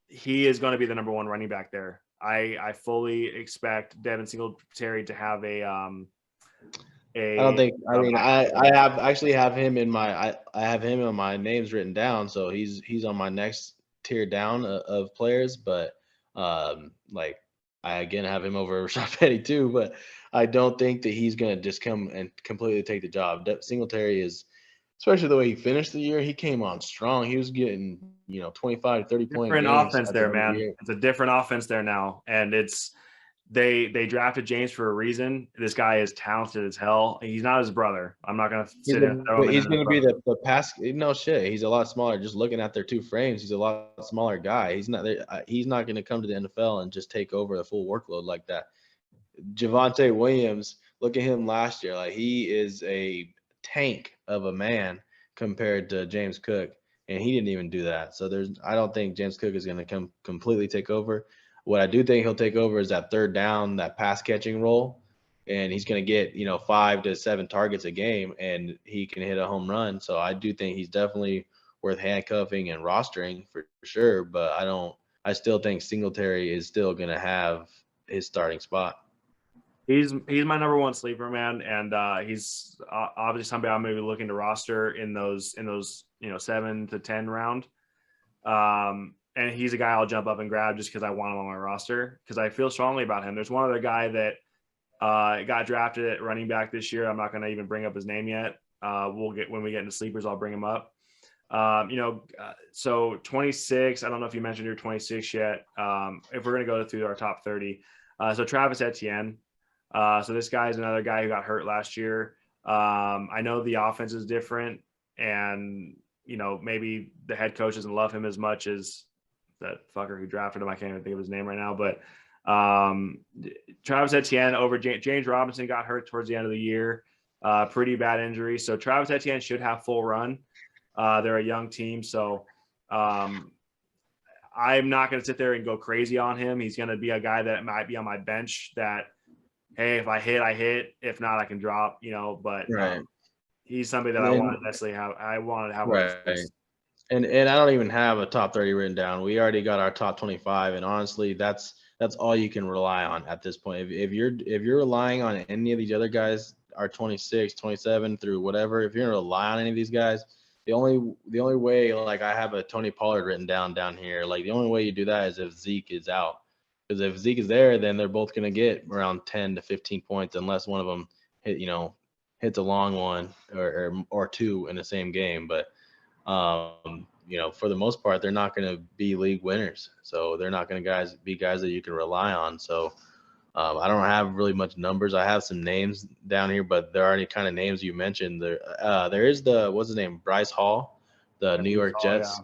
he is going to be the number one running back there. I fully expect Devin Singletary to have I don't think. I mean, I have him in my. I have him on my names written down, so he's on my next tier down of players. But like I again have him over Rashad Penny too. But I don't think that he's gonna just come and completely take the job. Singletary is, especially the way he finished the year. He came on strong. He was getting 25 to 30 point different games offense at the there, end of the man. year. It's a different offense there now, and they drafted James for a reason. This guy is talented as hell. He's not his brother. I'm not gonna sit and throw him in. He's going to be the pass. No shit. He's a lot smaller. Just looking at their two frames, he's a lot smaller guy. He's not there. He's not going to come to the NFL and just take over the full workload like that. Javonte Williams, look at him last year. Like, he is a tank of a man compared to James Cook, and he didn't even do that. So I don't think James Cook is going to come completely take over. What I do think he'll take over is that third down, that pass catching role, and he's going to get 5 to 7 targets a game, and he can hit a home run. So I do think he's definitely worth handcuffing and rostering for sure. But I still think Singletary is still going to have his starting spot. He's my number one sleeper, man, and he's obviously somebody I'm maybe looking to roster in those 7 to 10 round. And he's a guy I'll jump up and grab just because I want him on my roster because I feel strongly about him. There's one other guy that got drafted at running back this year. I'm not going to even bring up his name yet. When we get into sleepers, I'll bring him up. So 26. I don't know if you mentioned your 26 yet. If we're going to go through our top 30, so Travis Etienne. So this guy is another guy who got hurt last year. I know the offense is different, and maybe the head coach doesn't love him as much as that fucker who drafted him. I can't even think of his name right now, but Travis Etienne over James Robinson got hurt towards the end of the year. Pretty bad injury. So Travis Etienne should have full run. They're a young team, so I'm not going to sit there and go crazy on him. He's going to be a guy that might be on my bench that, hey, if I hit, I hit. If not, I can drop, but right. He's somebody that I want to necessarily have. I wanted to have. Right. And I don't even have a top 30 written down. We already got our top 25, and honestly, that's all you can rely on at this point. If you're relying on any of these other guys, our 26, 27 through whatever, if you're gonna rely on any of these guys, the only way, like, I have a Tony Pollard written down here. Like, the only way you do that is if Zeke is out. Because if Zeke is there, then they're both gonna get around 10 to 15 points, unless one of them hits a long one or two in the same game. But for the most part, they're not going to be league winners. So they're not going to be guys that you can rely on. So I don't have really much numbers. I have some names down here, but there are any kind of names you mentioned. There is what's his name? Bryce Hall, the New York Jets.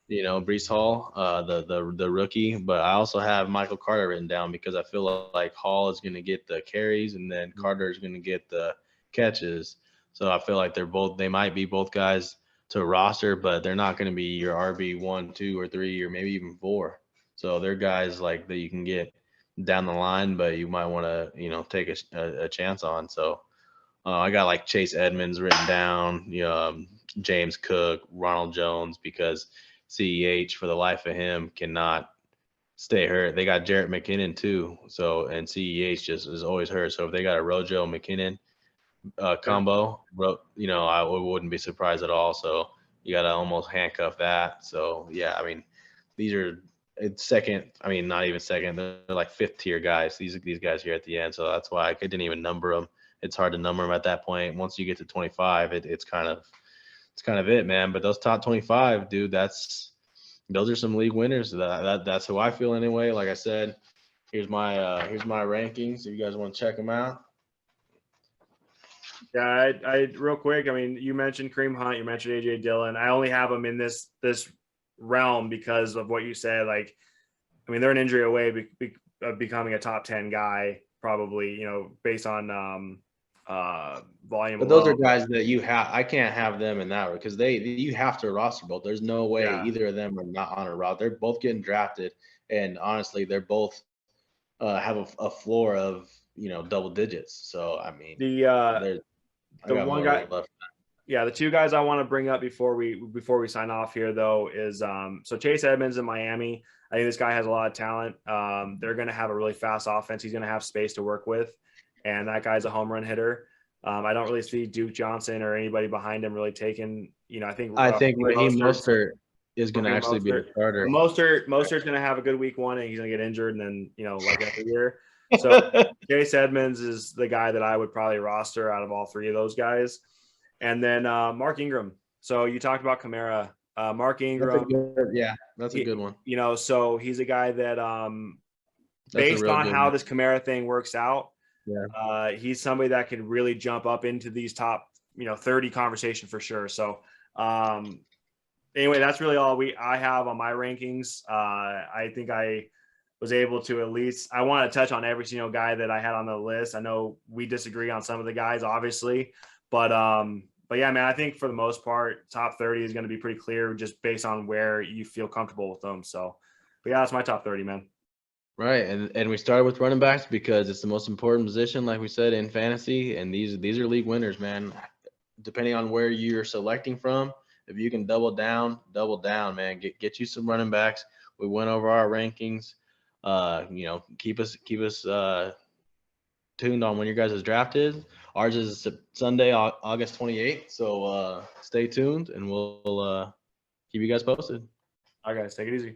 Yeah. Breece Hall, the rookie. But I also have Michael Carter written down because I feel like Hall is going to get the carries and then Carter is going to get the catches. So I feel like they might be both guys to roster, but they're not going to be your RB 1, 2, or 3, or maybe even 4. So they're guys like that you can get down the line, but you might want to take a chance on. So I got like Chase Edmonds written down, James Cook, Ronald Jones, because CEH for the life of him cannot stay hurt. They got Jarrett McKinnon too, and CEH just is always hurt. So if they got a Rojo McKinnon combo, I wouldn't be surprised at all. So you got to almost handcuff that. So yeah, I mean, it's second. I mean, not even second. They're like 5th tier guys. These guys here at the end. So that's why I didn't even number them. It's hard to number them at that point. Once you get to 25, it's kind of it, man. But those top 25, dude, those are some league winners. That's who I feel anyway. Like I said, here's my rankings. If you guys want to check them out. Yeah, I real quick. I mean, you mentioned Kareem Hunt, you mentioned AJ Dillon. I only have them in this realm because of what you said. Like, I mean, they're an injury away of becoming a top 10 guy, probably. You know, based on volume But those are alone. guys that you have. I can't have them in that because you have to roster both. There's no way Yeah. either of them are not on a route. They're both getting drafted, and honestly, they're both have a floor of double digits. So I mean, The I the got one more guy, left. yeah, the two guys I want to bring up before we sign off here though is so Chase Edmonds in Miami. I think this guy has a lot of talent. They're going to have a really fast offense. He's going to have space to work with, and that guy's a home run hitter. I don't really see Duke Johnson or anybody behind him really taking. I think I think Raheem Mostert's Mostert is going to Raheem actually be the Mostert. starter. Mostert's going to have a good week one, and he's going to get injured, and then like every year. So Chase Edmonds is the guy that I would probably roster out of all three of those guys, and then Mark Ingram. So you talked about Kamara, Mark Ingram. That's a good one. So he's a guy that based on how this Kamara thing works out, he's somebody that could really jump up into these top 30 conversation for sure. So anyway, that's really all I have on my rankings. I think I was able to at least, I want to touch on every single guy that I had on the list. I know we disagree on some of the guys, obviously, but yeah, man, I think for the most part, top 30 is going to be pretty clear just based on where you feel comfortable with them. So, but yeah, that's my top 30, man. Right, and we started with running backs because it's the most important position, like we said, in fantasy, and these are league winners, man. Depending on where you're selecting from, if you can double down, man. Get you some running backs. We went over our rankings. Keep us tuned on when your guys' draft is. Ours is Sunday, August 28th. So stay tuned, and we'll keep you guys posted. All right, guys, take it easy.